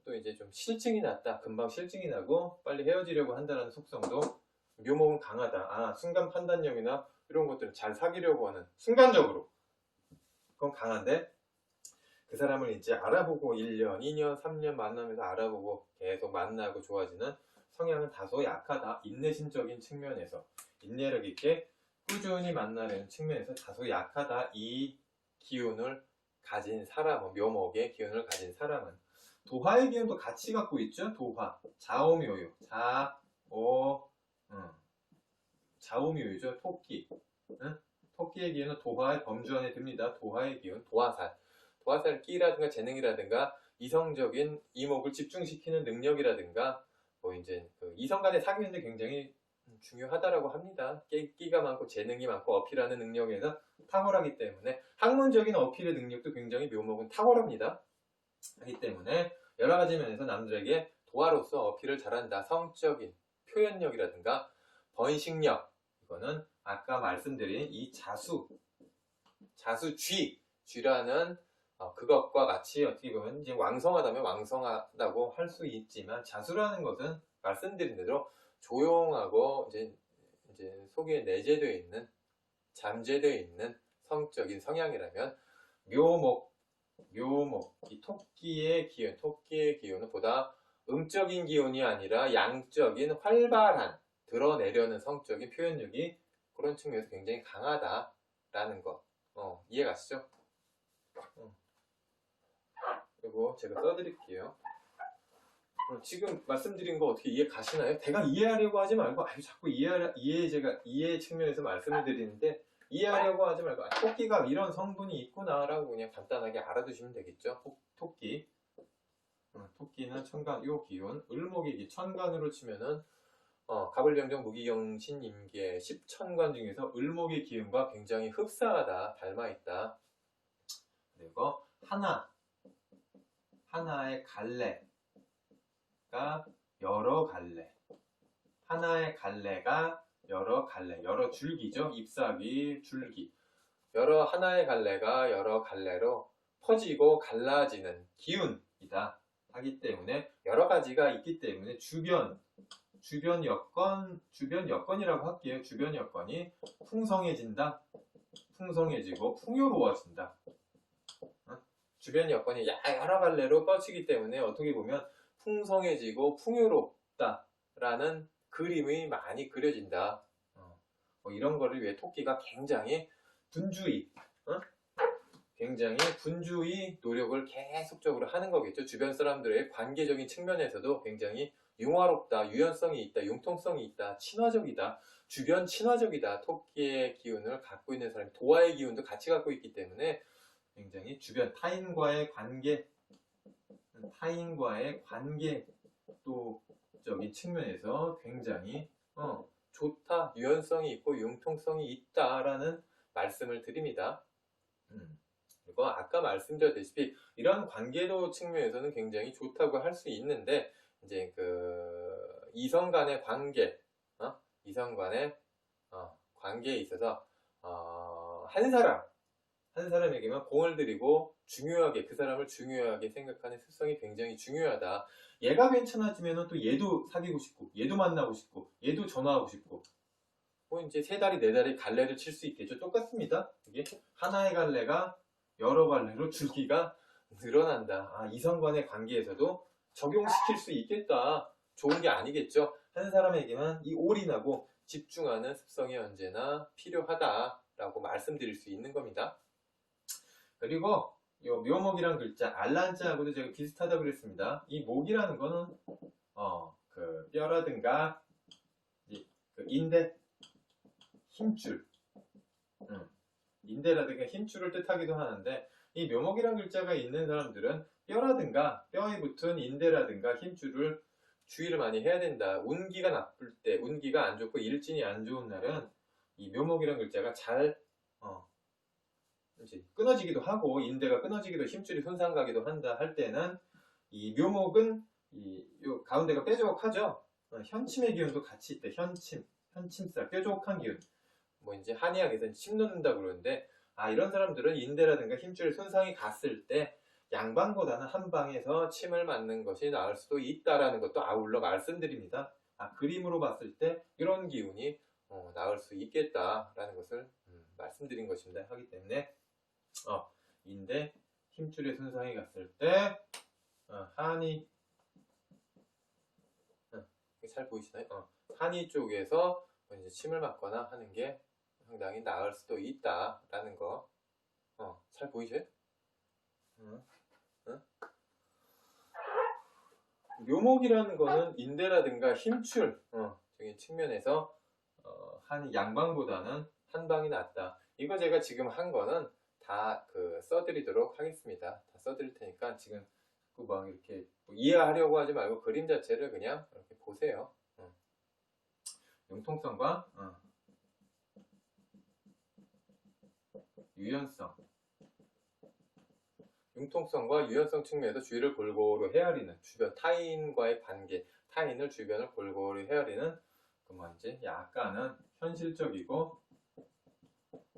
또 이제 좀 실증이 났다. 금방 실증이 나고 빨리 헤어지려고 한다는 속성도 묘목은 강하다. 아, 순간 판단력이나 이런 것들을 잘 사귀려고 하는 순간적으로 그건 강한데 그 사람을 이제 알아보고 1년, 2년, 3년 만나면서 알아보고 계속 만나고 좋아지는 성향은 다소 약하다. 인내심적인 측면에서 인내력 있게 꾸준히 만나는 측면에서 다소 약하다. 이 기운을 가진 사람, 묘목의 기운을 가진 사람은 도화의 기운도 같이 갖고 있죠. 도화, 자오묘요, 자오묘유죠. 토끼, 응? 토끼의 기운은 도화의 범주 안에 듭니다. 도화의 기운, 도화살. 도화살 끼라든가 재능이라든가 이성적인 이목을 집중시키는 능력이라든가 뭐 이제 그 이성 간의 사귀는데 굉장히 중요하다라고 합니다. 끼가 많고 재능이 많고 어필하는 능력에서 탁월하기 때문에 학문적인 어필의 능력도 굉장히 묘목은 탁월합니다. 하기 때문에 여러 가지 면에서 남들에게 도화로서 어필을 잘한다. 성적인 표현력이라든가 번식력 이거는 아까 말씀드린 이 쥐라는 그것과 같이 어떻게 보면 이제 왕성하다면 왕성하다고 할 수 있지만 자수라는 것은 말씀드린 대로 조용하고 이제 속에 내재되어 있는 잠재되어 있는 성적인 성향이라면 묘목 이 토끼의 기운은 보다 음적인 기운이 아니라 양적인 활발한 드러내려는 성적인 표현력이 그런 측면에서 굉장히 강하다라는 것 이해가시죠? 그리고 제가 써드릴게요. 지금 말씀드린 거 어떻게 이해 가시나요? 대강 이해하려고 하지 말고 자꾸 이해 측면에서 말씀을 드리는데 이해하려고 하지 말고 토끼가 이런 성분이 있구나라고 그냥 간단하게 알아두시면 되겠죠. 토끼는 천간 요 기운 을목이 천간으로 치면은 갑을병정 무기경신 임계 10천간 중에서 을목의 기운과 굉장히 흡사하다 닮아있다. 그리고 하나의 갈래가 여러 갈래. 하나의 갈래가 여러 갈래. 여러 줄기죠. 잎사귀, 줄기. 하나의 갈래가 여러 갈래로 퍼지고 갈라지는 기운이다. 하기 때문에 여러 가지가 있기 때문에 주변 여건이라고 할게요. 주변 여건이 풍성해진다. 풍성해지고 풍요로워진다. 주변 여건이 여러 갈래로 뻗치기 때문에 어떻게 보면 풍성해지고 풍요롭다라는 그림이 많이 그려진다. 이런 거를 위해 토끼가 굉장히 분주히 노력을 계속적으로 하는 거겠죠. 주변 사람들의 관계적인 측면에서도 굉장히 융화롭다, 유연성이 있다, 융통성이 있다, 친화적이다, 주변 친화적이다. 토끼의 기운을 갖고 있는 사람이 도화의 기운도 같이 갖고 있기 때문에 굉장히 주변 타인과의 관계도적인 측면에서 굉장히 좋다, 유연성이 있고 융통성이 있다라는 말씀을 드립니다. 그리고 아까 말씀드렸다시피 이런 관계도 측면에서는 굉장히 좋다고 할 수 있는데 이제 그 이성 간의 관계에 있어서 한 사람에게만 공을 들이고 그 사람을 중요하게 생각하는 습성이 굉장히 중요하다. 얘가 괜찮아지면 또 얘도 사귀고 싶고 얘도 만나고 싶고 얘도 전화하고 싶고 뭐 이제 3다리 4다리 갈래를 칠 수 있겠죠. 똑같습니다. 이게 하나의 갈래가 여러 갈래로 줄기가 늘어난다. 이성 간의 관계에서도 적용시킬 수 있겠다. 좋은 게 아니겠죠. 한 사람에게만 이 올인하고 집중하는 습성이 언제나 필요하다라고 말씀드릴 수 있는 겁니다. 그리고 이 묘목이란 글자 알란자하고도 제가 비슷하다고 그랬습니다. 이 목이라는 거는 그 뼈라든가 그 인대, 힘줄, 인대라든가 힘줄을 뜻하기도 하는데 이 묘목이란 글자가 있는 사람들은 뼈라든가 뼈에 붙은 인대라든가 힘줄을 주의를 많이 해야 된다. 운기가 나쁠 때, 운기가 안 좋고 일진이 안 좋은 날은 이 묘목이란 글자가 잘 이제 끊어지기도 하고 인대가 끊어지기도 힘줄이 손상가기도 한다 할 때는 이 묘목은 요 가운데가 뾰족하죠. 현침의 기운도 같이 있대. 현침살, 뾰족한 기운. 뭐 이제 한의학에서는 침 놓는다고 그러는데, 이런 사람들은 인대라든가 힘줄 손상이 갔을 때 양방보다는 한방에서 침을 맞는 것이 나을 수도 있다라는 것도 아울러 말씀드립니다. 그림으로 봤을 때 이런 기운이 나을 수 있겠다라는 것을 말씀드린 것입니다. 하기 때문에 인대 힘줄에 손상이 갔을 때 한의 잘 보이시나요? 한의 쪽에서 이제 침을 맞거나 하는 게 상당히 나을 수도 있다라는 거. 잘 보이세요? 묘목이라는 거는 인대라든가 힘줄 적인 측면에서 한 양방보다는 한방이 낫다. 이거 제가 지금 한 거는 다 써드리도록 하겠습니다. 다 써드릴 테니까 지금 막 이렇게 이해하려고 하지 말고 그림 자체를 그냥 이렇게 보세요. 융통성과 유연성. 융통성과 유연성 측면에서 주위를 골고루 헤아리는 주변 타인과의 관계, 타인을 주변을 골고루 헤아리는 이제 약간은 현실적이고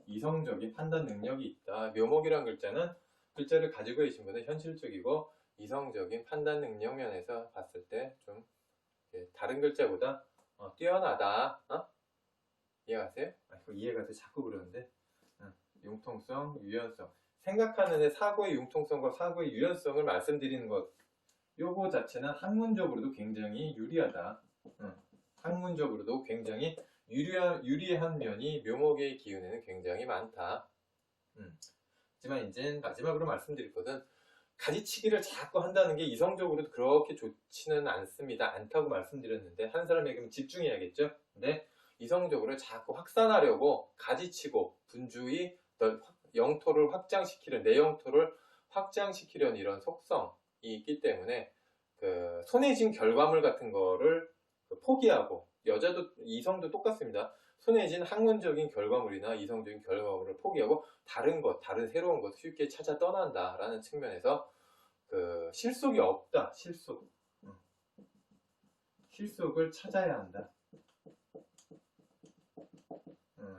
이성적인 판단 능력이 있다. 묘목이란 글자를 가지고 계신 분은 현실적이고 이성적인 판단 능력 면에서 봤을 때 좀 다른 글자보다 뛰어나다. 이해가세요? 이해가 돼. 자꾸 그러는데 융통성, 유연성. 생각하는 애 사고의 융통성과 사고의 유연성을 말씀드리는 것, 요거 자체는 학문적으로도 굉장히 유리하다. 학문적으로도 굉장히 유리한 면이 묘목의 기운에는 굉장히 많다. 하지만 이제 마지막으로 말씀드릴 것은 가지치기를 자꾸 한다는 게 이성적으로도 그렇게 좋지는 않다고 말씀드렸는데, 한 사람에게 집중해야겠죠. 근데 이성적으로 자꾸 확산하려고 가지치고 분주히 영토를 확장시키려는, 내 영토를 확장시키려는 이런 속성이 있기 때문에 손에 쥔 결과물 같은 거를 포기하고, 여자도 이성도 똑같습니다. 손에 쥔 학문적인 결과물이나 이성적인 결과물을 포기하고 다른 새로운 것을 쉽게 찾아 떠난다라는 측면에서 실속이 없다. 실속을 찾아야 한다.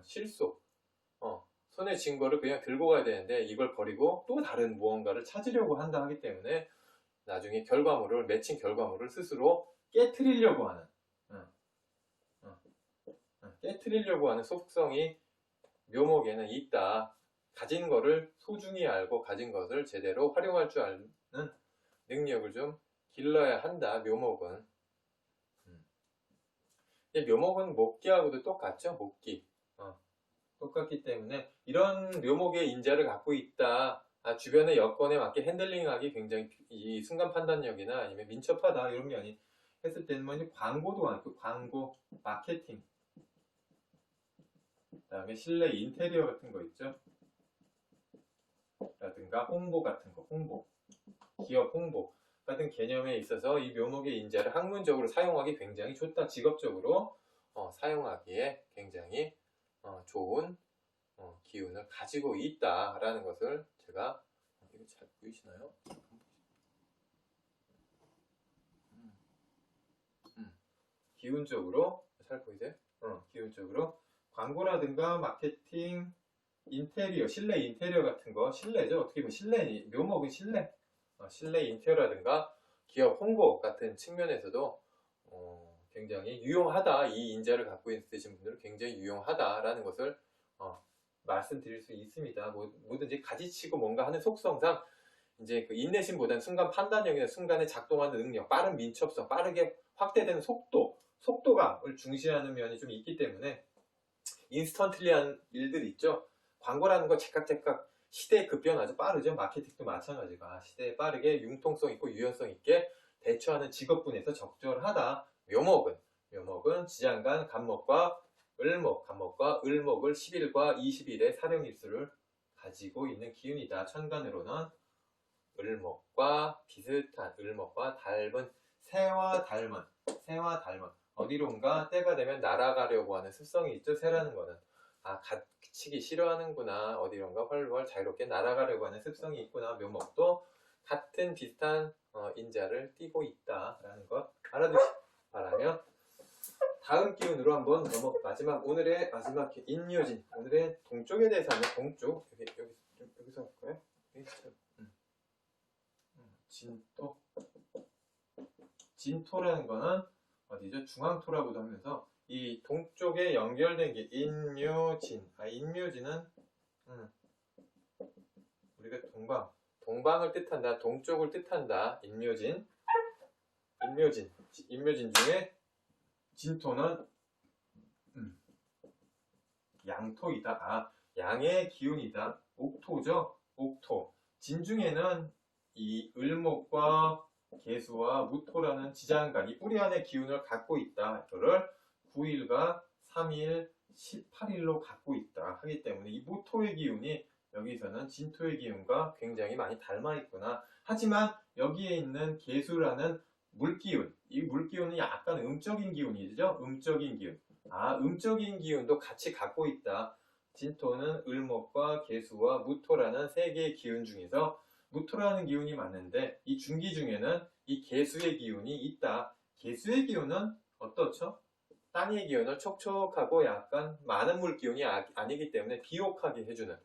실속. 손에 쥔 거를 그냥 들고 가야 되는데 이걸 버리고 또 다른 무언가를 찾으려고 한다 하기 때문에 나중에 맺힌 결과물을 스스로 깨트리려고 하는 속성이 묘목에는 있다. 가진 거를 소중히 알고 가진 것을 제대로 활용할 줄 아는 능력을 좀 길러야 한다. 묘목은. 묘목은 목기하고도 똑같죠. 목기. 똑같기 때문에 이런 묘목의 인자를 갖고 있다. 주변의 여건에 맞게 핸들링하기 굉장히 이 순간 판단력이나 아니면 민첩하다 이런 면이 했을 때는 뭐 광고도 많고, 광고, 마케팅, 그다음에 실내 인테리어 같은 거 있죠. 라든가 홍보 같은 거, 기업 홍보 같은 개념에 있어서 이 묘목의 인자를 학문적으로 사용하기 굉장히 좋다. 직업적으로 사용하기에 굉장히 좋은 기운을 가지고 있다라는 것을 제가, 이거 잘 보이시나요? 기운적으로 잘 보이세요? 기운적으로 광고라든가 마케팅, 인테리어, 실내 인테리어 같은 거, 실내죠. 어떻게 보면 묘목은 실내 인테리어라든가 기업 홍보 같은 측면에서도 굉장히 유용하다. 이 인자를 갖고 있으신 분들은 굉장히 유용하다라는 것을 말씀드릴 수 있습니다. 뭐든지 가지치고 뭔가 하는 속성상 이제 인내심보다는 순간 판단력이나 순간에 작동하는 능력, 빠른 민첩성, 빠르게 확대되는 속도감을 중시하는 면이 좀 있기 때문에 인스턴틀리한 일들 있죠. 광고라는 거 제깍제깍 시대에 급변하죠. 빠르죠. 마케팅도 마찬가지고 시대에 빠르게 융통성 있고 유연성 있게 대처하는 직업군에서 적절하다. 묘목은 지장간 간목과 을목, 간목과 을목을 10일과 20일의 사령일수를 가지고 있는 기운이다. 천간으로는 을목과 비슷한, 을목과 닮은, 새와 닮은 어디론가 때가 되면 날아가려고 하는 습성이 있죠. 새라는 거는 갇히기 싫어하는구나, 어디론가 훨훨 자유롭게 날아가려고 하는 습성이 있구나. 묘목도 같은 비슷한 인자를 띠고 있다라는 것 알아두시기 바라며 다음 기운으로 한번 오늘의 마지막 인묘진. 오늘의 동쪽에 대해서 하면 동쪽. 여기서 할까요? 진토. 진토라는 거는 어디죠? 중앙토라고도 하면서 이 동쪽에 연결된 게 인묘진. 인묘진은 우리가 동방을 뜻한다. 동쪽을 뜻한다. 인묘진 중에 진토는 양토이다. 양의 기운이다. 옥토죠. 옥토. 진중에는 이 을목과 계수와 무토라는 지장간, 이 뿌리 안의 기운을 갖고 있다. 이거를 9일과 3일, 18일로 갖고 있다 하기 때문에 이 무토의 기운이 여기서는 진토의 기운과 굉장히 많이 닮아 있구나. 하지만 여기에 있는 계수라는 물기운, 이 물기운은 약간 음적인 기운이죠. 음적인 기운. 음적인 기운도 같이 갖고 있다. 진토는 을목과 계수와 무토라는 세 개의 기운 중에서 무토라는 기운이 맞는데 이 중기 중에는 이 계수의 기운이 있다. 계수의 기운은 어떻죠? 땅의 기운을 촉촉하고 약간 많은 물 기운이 아니기 때문에 비옥하게 해주는,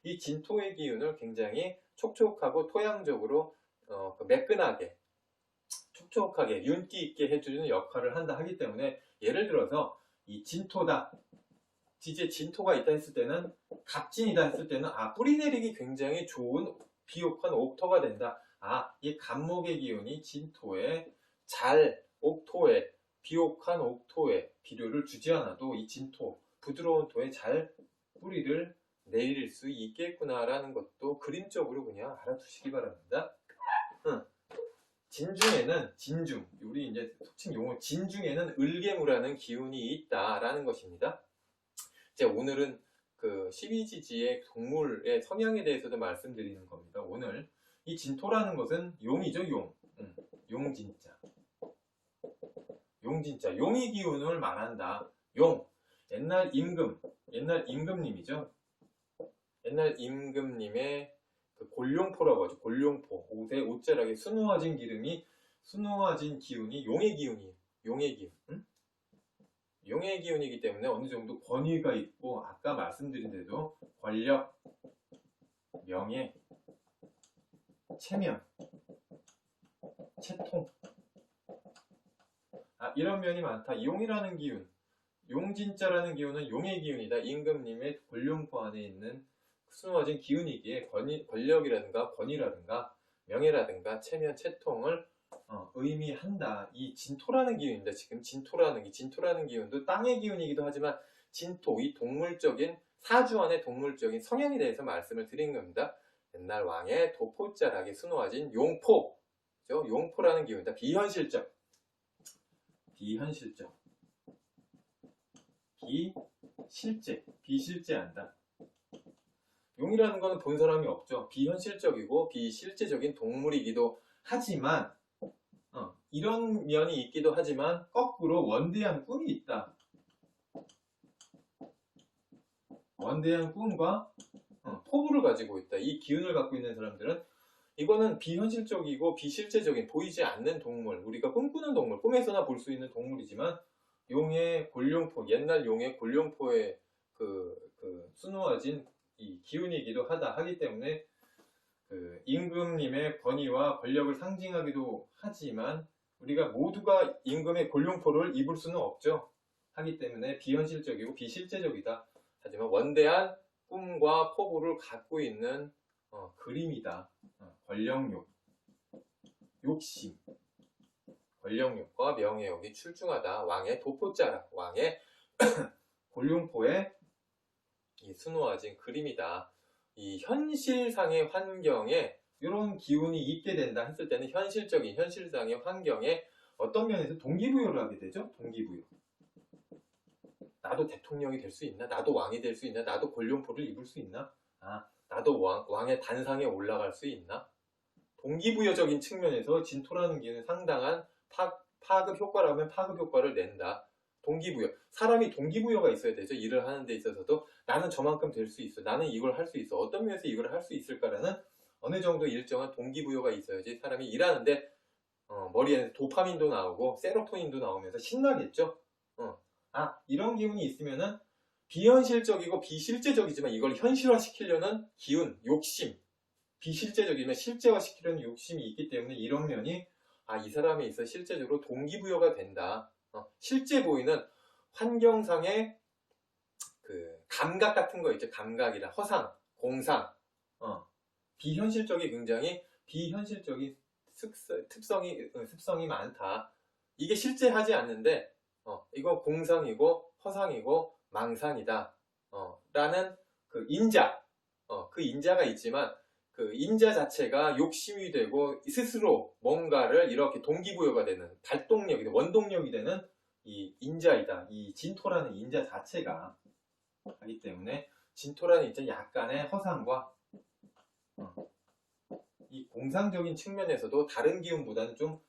이 진토의 기운을 굉장히 촉촉하고 토양적으로 매끈하게 촉촉하게 윤기 있게 해주는 역할을 한다 하기 때문에, 예를 들어서 이 진토다, 이제 진토가 있다 했을 때는, 갑진이다 했을 때는 뿌리 내리기 굉장히 좋은 비옥한 옥토가 된다. 이 갑목의 기운이 진토에 옥토에 비옥한 옥토에 비료를 주지 않아도 이 진토 부드러운 토에 잘 뿌리를 내릴 수 있겠구나라는 것도 그림적으로 그냥 알아두시기 바랍니다. 진중, 우리 이제 속칭 용어 진중에는 을개무라는 기운이 있다라는 것입니다. 이제 오늘은 그 12지지의 동물의 성향에 대해서도 말씀드리는 겁니다. 오늘 이 진토라는 것은 용이죠. 용진자. 용의 기운을 말한다. 옛날 임금님이죠. 옛날 임금님의 그 골룡포라고 하죠. 골룡포. 옷에 옷자락에 수놓아진 기운이 용의 기운이에요. 용의 기운이기 때문에 어느 정도 권위가 있고, 아까 말씀드린 대로 권력, 명예, 체면, 채통, 이런 면이 많다. 용이라는 기운, 용진자라는 기운은 용의 기운이다. 임금님의 골룡포 안에 있는 수놓아진 기운이기에 권력이라든가 권위라든가 명예라든가 체면, 채통을 의미한다. 이 진토라는 기운입니다. 지금 진토라는 기운도 땅의 기운이기도 하지만 진토, 이 동물적인 사주 안의 동물적인 성향에 대해서 말씀을 드린 겁니다. 옛날 왕의 도포자락에 수놓아진 용포, 용포라는 기운이다. 비실제한다. 용이라는 것은 본 사람이 없죠. 비현실적이고 비실제적인 동물이기도 하지만 이런 면이 있기도 하지만 거꾸로 원대한 꿈이 있다. 원대한 꿈과 포부를 가지고 있다. 이 기운을 갖고 있는 사람들은 이거는 비현실적이고 비실제적인, 보이지 않는 동물, 우리가 꿈꾸는 동물, 꿈에서나 볼 수 있는 동물이지만 용의 골룡포, 옛날 용의 골룡포에 수놓아진 이 기운이기도 하기 때문에 그 임금님의 권위와 권력을 상징하기도 하지만 우리가 모두가 임금의 골룡포를 입을 수는 없죠. 하기 때문에 비현실적이고 비실제적이다. 하지만 원대한 꿈과 포부를 갖고 있는 그림이다. 권력욕, 욕심, 권력욕과 명예욕이 출중하다. 왕의 도포자락, 왕의 골룡포에 수놓아진 그림이다. 이 현실상의 환경에 이런 기운이 있게 된다 했을 때는 현실상의 환경에 어떤 면에서 동기부여를 하게 되죠. 동기부여. 나도 대통령이 될 수 있나? 나도 왕이 될 수 있나? 나도 골룡포를 입을 수 있나? 나도 왕의 단상에 올라갈 수 있나? 동기부여적인 측면에서 진토라는 기운은 상당한 파급 효과라면 파급 효과를 낸다. 동기부여. 사람이 동기부여가 있어야 되죠. 일을 하는 데 있어서도 나는 저만큼 될 수 있어. 나는 이걸 할 수 있어. 어떤 면에서 이걸 할 수 있을까라는 어느 정도 일정한 동기부여가 있어야지 사람이 일하는데 머리에는 도파민도 나오고 세로토닌도 나오면서 신나겠죠. 이런 기운이 있으면은 비현실적이고 비실제적이지만 이걸 현실화시키려는 기운, 욕심, 비실제적이면 실제화시키려는 욕심이 있기 때문에 이런 면이 이 사람에 있어 실제적으로 동기부여가 된다. 실제 보이는 환경상의 그 감각 같은 거 있죠. 감각이라 허상, 공상, 비현실적이 굉장히 비현실적인 습성이 많다. 이게 실제 하지 않는데 이거 공상이고 허상이고 망상이다. 라는 그 인자, 그 인자가 있지만 그 인자 자체가 욕심이 되고 스스로 뭔가를 이렇게 동기부여가 되는 발동력이, 원동력이 되는 이 인자이다. 이 진토라는 인자 자체가 하기 때문에 진토라는 이제 약간의 허상과 이 공상적인 측면에서도 다른 기운보다는 좀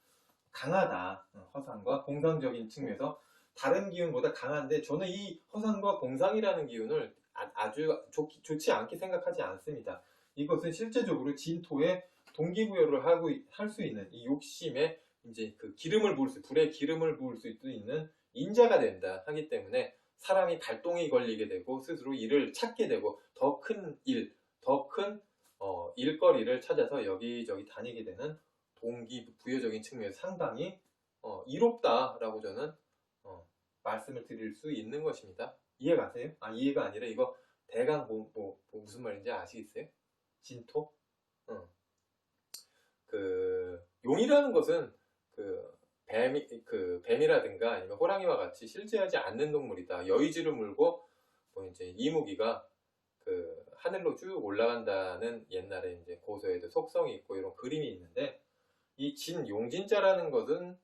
강하다. 허상과 공상적인 측면에서 다른 기운보다 강한데 저는 이 허상과 공상이라는 기운을 아주 좋지 않게 생각하지 않습니다. 이것은 실제적으로 진토에 동기부여를 할 수 있는 이 욕심에 이제 그 불에 기름을 부을 수 있는 인자가 된다 하기 때문에 사람이 발동이 걸리게 되고 스스로 일을 찾게 되고 더 큰 더 큰 일거리를 찾아서 여기저기 다니게 되는 동기부여적인 측면에서 상당히 이롭다라고 저는 말씀을 드릴 수 있는 것입니다. 이해가세요? 이해가 아니라 이거 대강 무슨 말인지 아시겠어요? 진토? 그 용이라는 것은 뱀이라든가 아니면 호랑이와 같이 실제하지 않는 동물이다. 여의지를 물고 이제 이무기가 그 하늘로 쭉 올라간다는 옛날에 이제 고서에도 속성이 있고 이런 그림이 있는데 이 용진자라는 것은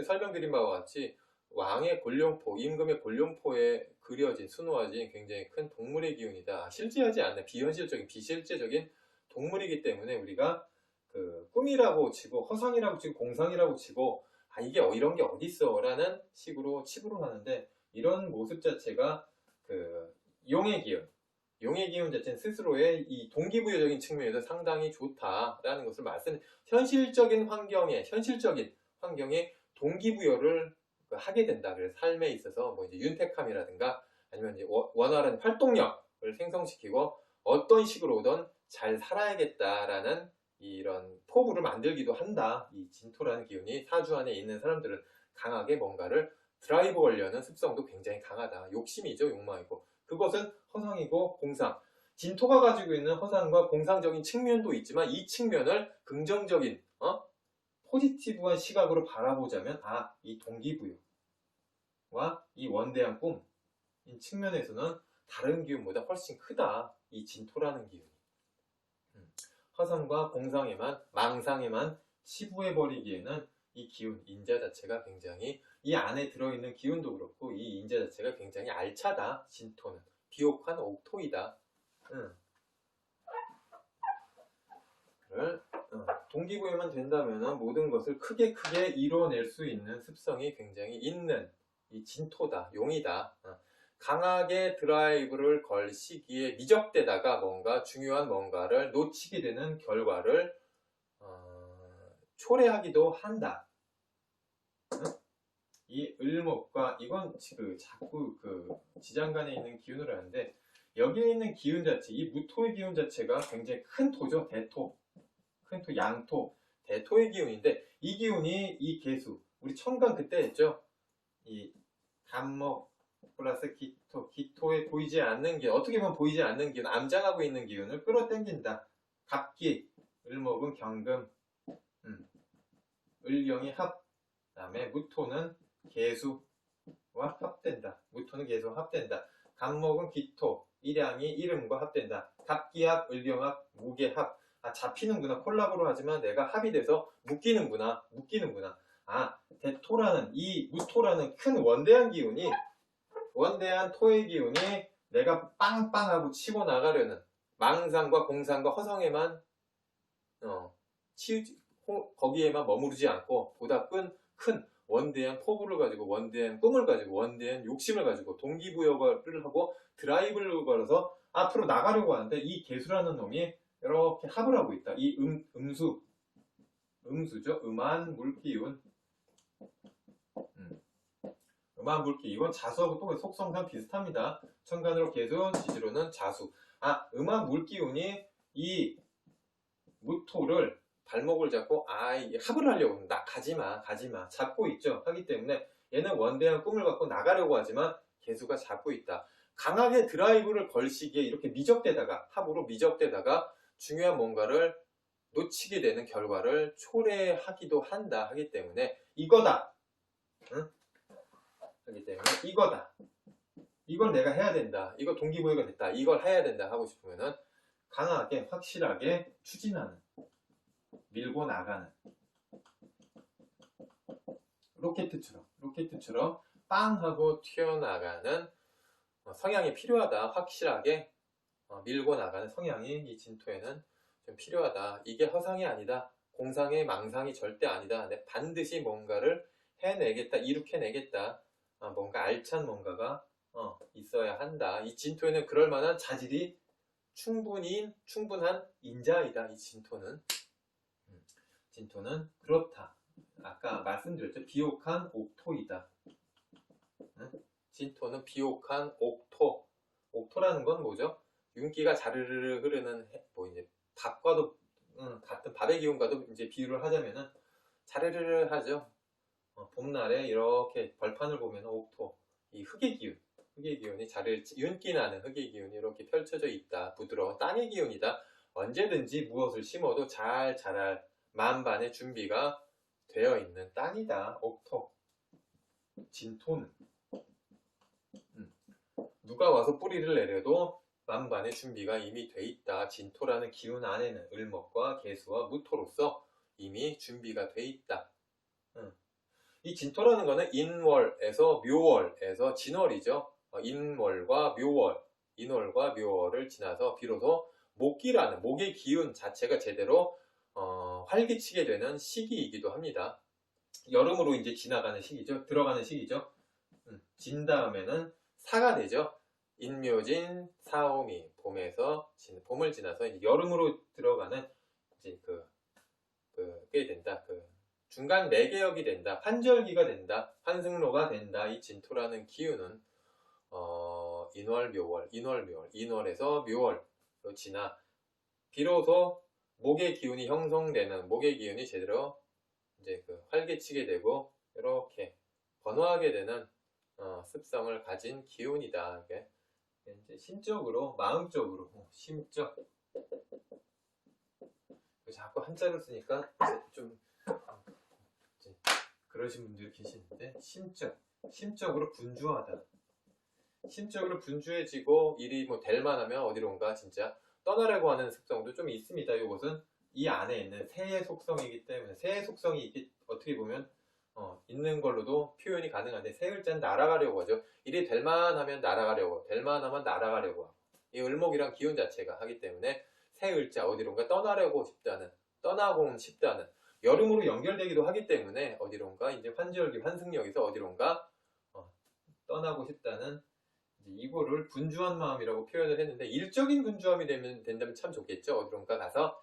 설명드린 바와 같이 왕의 곤룡포, 임금의 곤룡포에 그려진 수놓아진 굉장히 큰 동물의 기운이다. 실제하지 않는 비현실적인 비실제적인 동물이기 때문에 우리가 그 꿈이라고 치고 허상이라고 치고 공상이라고 치고 이게 이런 게 어딨어 라는 식으로 치부를 하는데 이런 모습 자체가 그 용의 기운 자체는 스스로의 이 동기부여적인 측면에서 상당히 좋다라는 것을 현실적인 환경에 동기부여를 하게 된다. 그래서 삶에 있어서 이제 윤택함이라든가 아니면 이제 원활한 활동력을 생성시키고 어떤 식으로든 잘 살아야겠다라는 이런 포부를 만들기도 한다. 이 진토라는 기운이 사주 안에 있는 사람들은 강하게 뭔가를 드라이브 걸려는 습성도 굉장히 강하다. 욕심이죠, 욕망이고. 그것은 허상이고 공상. 진토가 가지고 있는 허상과 공상적인 측면도 있지만 이 측면을 긍정적인 포지티브한 시각으로 바라보자면 이 동기부여와 이 원대한 꿈 이 측면에서는 다른 기운보다 훨씬 크다. 이 진토라는 기운이. 허상과 공상에만 망상에만 치부해버리기에는 이 기운, 인자 자체가 굉장히 이 안에 들어있는 기운도 그렇고 이 인자 자체가 굉장히 알차다. 진토는 비옥한 옥토이다. 동기부여만 된다면 모든 것을 크게 이뤄낼 수 있는 습성이 굉장히 있는 이 진토다, 용이다. 강하게 드라이브를 걸 시기에 미적대다가 뭔가 중요한 뭔가를 놓치게 되는 결과를 초래하기도 한다. 이 을목과 이건 자꾸 지장간에 있는 기운을 하는데 여기에 있는 기운 자체, 이 무토의 기운 자체가 굉장히 큰 토죠. 대토, 큰 토, 양토, 대토의 기운인데 이 기운이 이 개수, 우리 천간 그때 했죠. 이 간목 플러스 기토에 보이지 않는 기운, 어떻게 보면 보이지 않는 기운, 암장하고 있는 기운을 끌어당긴다. 갑기, 을목은 경금, 을경이 합, 그 다음에 무토는 개수와 합된다. 무토는 개수와 합된다. 간목은 기토, 일양이 이름과 합된다. 갑기합, 을경합, 무게합. 잡히는구나. 콜라보로 하지만 내가 합이 돼서 묶이는구나. 대토라는 이 무토라는 큰 원대한 기운이 원대한 토의 기운이 내가 빵빵하고 치고 나가려는 망상과 공상과 허상에만 거기에만 머무르지 않고 보다 큰 원대한 포부를 가지고 원대한 꿈을 가지고 원대한 욕심을 가지고 동기부여를 하고 드라이브를 걸어서 앞으로 나가려고 하는데 이 개수라는 놈이 이렇게 합을 하고 있다. 이 음수죠. 음한 물기운 음암물기 이건 자수하고 또 속성상 비슷합니다. 천간으로 계수, 지지로는 자수. 음암물기운이 이 무토를 발목을 잡고 합을 하려고 한다. 가지마 잡고 있죠. 하기 때문에 얘는 원대한 꿈을 갖고 나가려고 하지만 계수가 잡고 있다. 강하게 드라이브를 걸 시기에 이렇게 미적대다가 합으로 미적대다가 중요한 뭔가를 놓치게 되는 결과를 초래하기도 한다. 하기 때문에 이거다. 응? 하기 때문에 이거다. 이걸 내가 해야 된다. 이거 동기부여가 됐다. 이걸 해야 된다 하고 싶으면은 강하게 확실하게 추진하는, 밀고 나가는, 로켓처럼 빵 하고 튀어나가는 성향이 필요하다. 확실하게 밀고 나가는 성향이 이 진토에는 좀 필요하다. 이게 허상이 아니다. 공상의 망상이 절대 아니다. 내 반드시 뭔가를 해내겠다. 이룩해내겠다. 뭔가 알찬 뭔가가 있어야 한다. 이 진토에는 그럴 만한 자질이 충분한 인자이다. 이 진토는 그렇다. 아까 말씀드렸죠. 비옥한 옥토이다. 진토는 비옥한 옥토. 옥토라는 건 뭐죠? 윤기가 자르르르 흐르는 이제 밥과도 같은 밥의 기운과도 이제 비유를 하자면은 자르르르 하죠. 봄날에 이렇게 벌판을 보면 옥토, 이 흙의 기운이 윤기 나는 흙의 기운이 이렇게 펼쳐져 있다. 부드러운 땅의 기운이다. 언제든지 무엇을 심어도 잘 자랄 만반의 준비가 되어 있는 땅이다. 옥토. 진토는 누가 와서 뿌리를 내려도 만반의 준비가 이미 돼 있다. 진토라는 기운 안에는 을목과 계수와 무토로서 이미 준비가 돼 있다. 이 진토라는 거는 인월에서 묘월에서 진월이죠. 인월과 묘월을 지나서 비로소 목기라는 목의 기운 자체가 제대로 활기치게 되는 시기이기도 합니다. 여름으로 이제 지나가는 시기죠. 들어가는 시기죠. 진 다음에는 사가 되죠. 인묘진, 사오미, 봄을 지나서 이제 여름으로 들어가는 이제 꽤 된다. 중간 매개역이 된다. 환절기가 된다. 환승로가 된다. 이 진토라는 기운은 인월에서 묘월로 지나 비로소 목의 기운이 형성되는, 목의 기운이 제대로 이제 활개치게 되고 이렇게 번화하게 되는 습성을 가진 기운이다. 이게 이제 심적으로, 마음적으로, 심적. 자꾸 한자를 쓰니까 좀 그러신 분들이 계시는데, 심적으로 분주하다. 심적으로 분주해지고 일이 될 만하면 어디론가 진짜 떠나려고 하는 습성도 좀 있습니다. 이것은 이 안에 있는 새의 속성이기 때문에, 새의 속성이 어떻게 보면 있는 걸로도 표현이 가능한데, 새 글자는 날아가려고 하죠. 일이 될 만하면 날아가려고, 될 만하면 날아가려고 하고, 이 을목이란 기운 자체가 하기 때문에 새 글자 어디론가 떠나고 싶다는 여름으로 연결되기도 하기 때문에 어디론가 이제 환절기, 환승역에서 어디론가 떠나고 싶다는, 이거를 분주한 마음이라고 표현을 했는데, 일적인 분주함이 된다면 참 좋겠죠. 어디론가 가서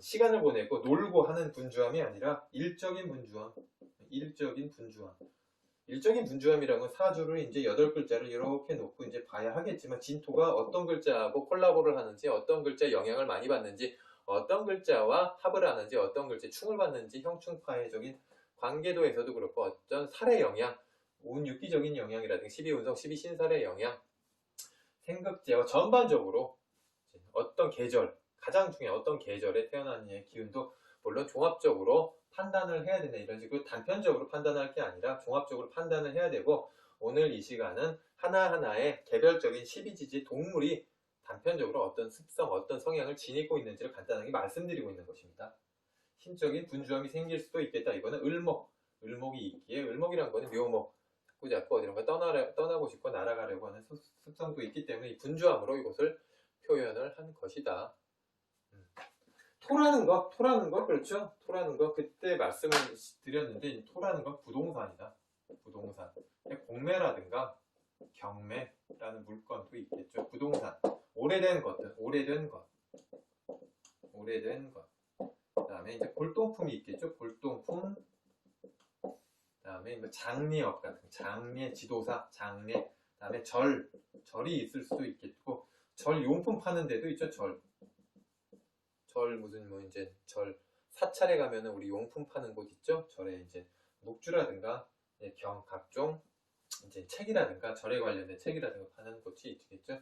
시간을 보내고 놀고 하는 분주함이 아니라 일적인 분주함이라는 건 사주를 이제 8글자를 이렇게 놓고 이제 봐야 하겠지만, 진토가 어떤 글자하고 콜라보를 하는지, 어떤 글자에 영향을 많이 받는지, 어떤 글자와 합을 하는지, 어떤 글자에 충을 받는지, 형충파해적인 관계도에서도 그렇고, 어떤 살의 영향, 운육기적인 영향이라든지 12운성, 12신살의 영향, 생극제와 전반적으로 어떤 계절, 가장 중요한 어떤 계절에 태어난 이의 기운도 물론 종합적으로 판단을 해야 된다. 이런 식으로 단편적으로 판단할 게 아니라 종합적으로 판단을 해야 되고, 오늘 이 시간은 하나하나의 개별적인 12지지 동물이 단편적으로 어떤 습성, 어떤 성향을 지니고 있는지를 간단하게 말씀드리고 있는 것입니다. 심적인 분주함이 생길 수도 있겠다. 이거는 을목이 있기에, 을목이란 거는 묘목, 자꾸 어디론가 떠나고 싶고 날아가려고 하는 습성도 있기 때문에 이 분주함으로 이것을 표현을 한 것이다. 토라는 거 그렇죠? 토라는 거 그때 말씀을 드렸는데, 토라는 건 부동산이다. 부동산. 공매라든가 경매라는 물건도 있겠죠. 부동산. 오래된 것. 그 다음에 이제 골동품이 있겠죠. 골동품. 그 그다음에 뭐 장례업 같은 장례 지도사, 장례, 그다음에 절이 있을 수도 있겠고 절 용품 파는 데도 있죠. 절 무슨 뭐 이제 절 사찰에 가면은 우리 용품 파는 곳 있죠. 절에 이제 묵주라든가 각종 이제 책이라든가 절에 관련된 책이라든가 파는 곳이 있겠죠.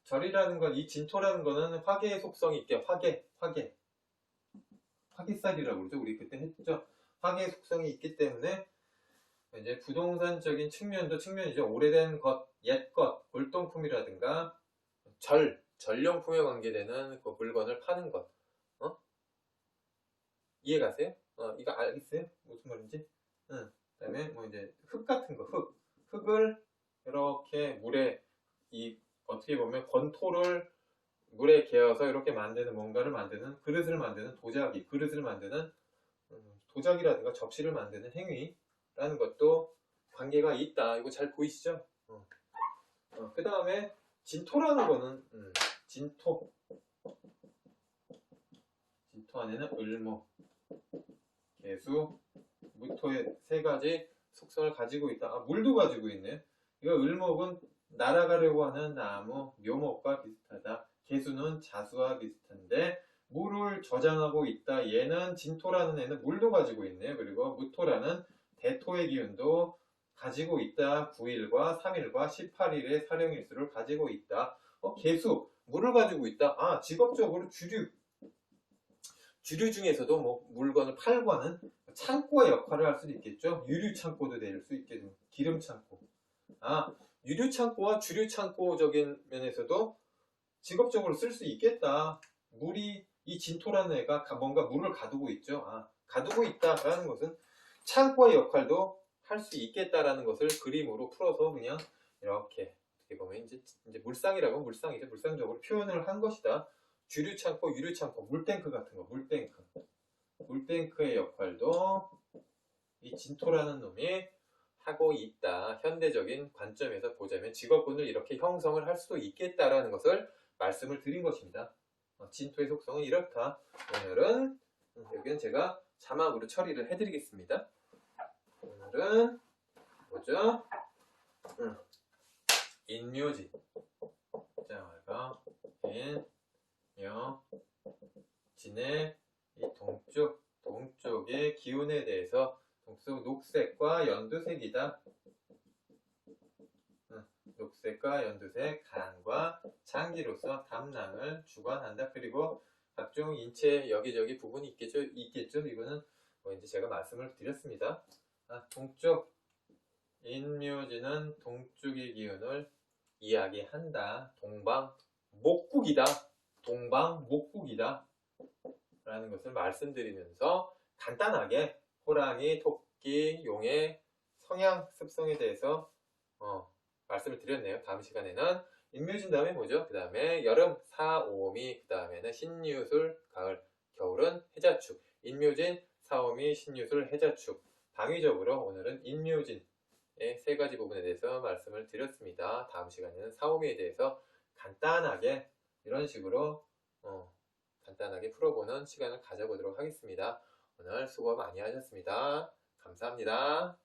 절이라는 건, 이 진토라는 거는 화계의 속성이 있게, 화계살이라고 그러죠. 우리 그때 했죠. 화계의 속성이 있기 때문에 이제 부동산적인 측면이죠. 오래된 것, 옛 것, 골동품이라든가 전용품에 관계되는 그 물건을 파는 것. 이해 가세요? 이거 알겠어요? 무슨 말인지? 응. 그다음에 뭐 이제 흙 같은 거, 흙을 이렇게 물에 어떻게 보면 건토를 물에 개어서 이렇게 만드는 뭔가를 만드는 그릇을 만드는 그릇을 만드는 도자기라든가 접시를 만드는 행위라는 것도 관계가 있다. 이거 잘 보이시죠? 그 다음에 진토라는 거는 진토 안에는 을목, 개수, 무토의 세 가지 속성을 가지고 있다. 물도 가지고 있네요. 이거 을목은 날아가려고 하는 나무, 묘목과 비슷하다. 개수는 자수와 비슷한데 물을 저장하고 있다. 얘는 진토라는 애는 물도 가지고 있네요. 그리고 무토라는 대토의 기운도 가지고 있다. 9일과 3일과 18일의 사령일수를 가지고 있다. 개수, 물을 가지고 있다. 직업적으로 주류 중에서도 뭐 물건을 팔고 하는 창고의 역할을 할 수도 있겠죠. 유류 창고도 될 수 있겠죠. 기름 창고. 유류 창고와 주류 창고적인 면에서도 직업적으로 쓸 수 있겠다. 이 진토라는 애가 뭔가 물을 가두고 있죠. 가두고 있다라는 것은 창고의 역할도 할 수 있겠다라는 것을 그림으로 풀어서 그냥 이렇게 어떻게 보면 이제 물상이라고 하면 물상이죠. 물상적으로 표현을 한 것이다. 주류 창고, 유류 창고, 물탱크 같은 거, 물탱크의 역할도 이 진토라는 놈이 하고 있다. 현대적인 관점에서 보자면 직업군을 이렇게 형성을 할 수도 있겠다라는 것을 말씀을 드린 것입니다. 진토의 속성은 이렇다. 오늘은 여기는 제가 자막으로 처리를 해드리겠습니다. 오늘은 뭐죠? 인묘진. 자, 진의 이 동쪽의 기운에 대해서 동쪽 녹색과 연두색이다. 녹색과 연두색, 간과 장기로서 담낭을 주관한다. 그리고 각종 인체 여기저기 부분이 있겠죠. 이거는 이제 제가 말씀을 드렸습니다. 동쪽 인묘지는 동쪽의 기운을 이야기한다. 동방목국이다 라는 것을 말씀드리면서 간단하게 호랑이, 토끼, 용의 성향, 습성에 대해서 말씀을 드렸네요. 다음 시간에는 인묘진 다음에 뭐죠? 그 다음에 여름, 사오미, 그 다음에는 신유술, 가을, 겨울은 해자축. 인묘진, 사오미, 신유술, 해자축. 당위적으로 오늘은 인묘진의 세 가지 부분에 대해서 말씀을 드렸습니다. 다음 시간에는 사오미에 대해서 간단하게 이런 식으로 간단하게 풀어보는 시간을 가져보도록 하겠습니다. 오늘 수고 많이 하셨습니다. 감사합니다.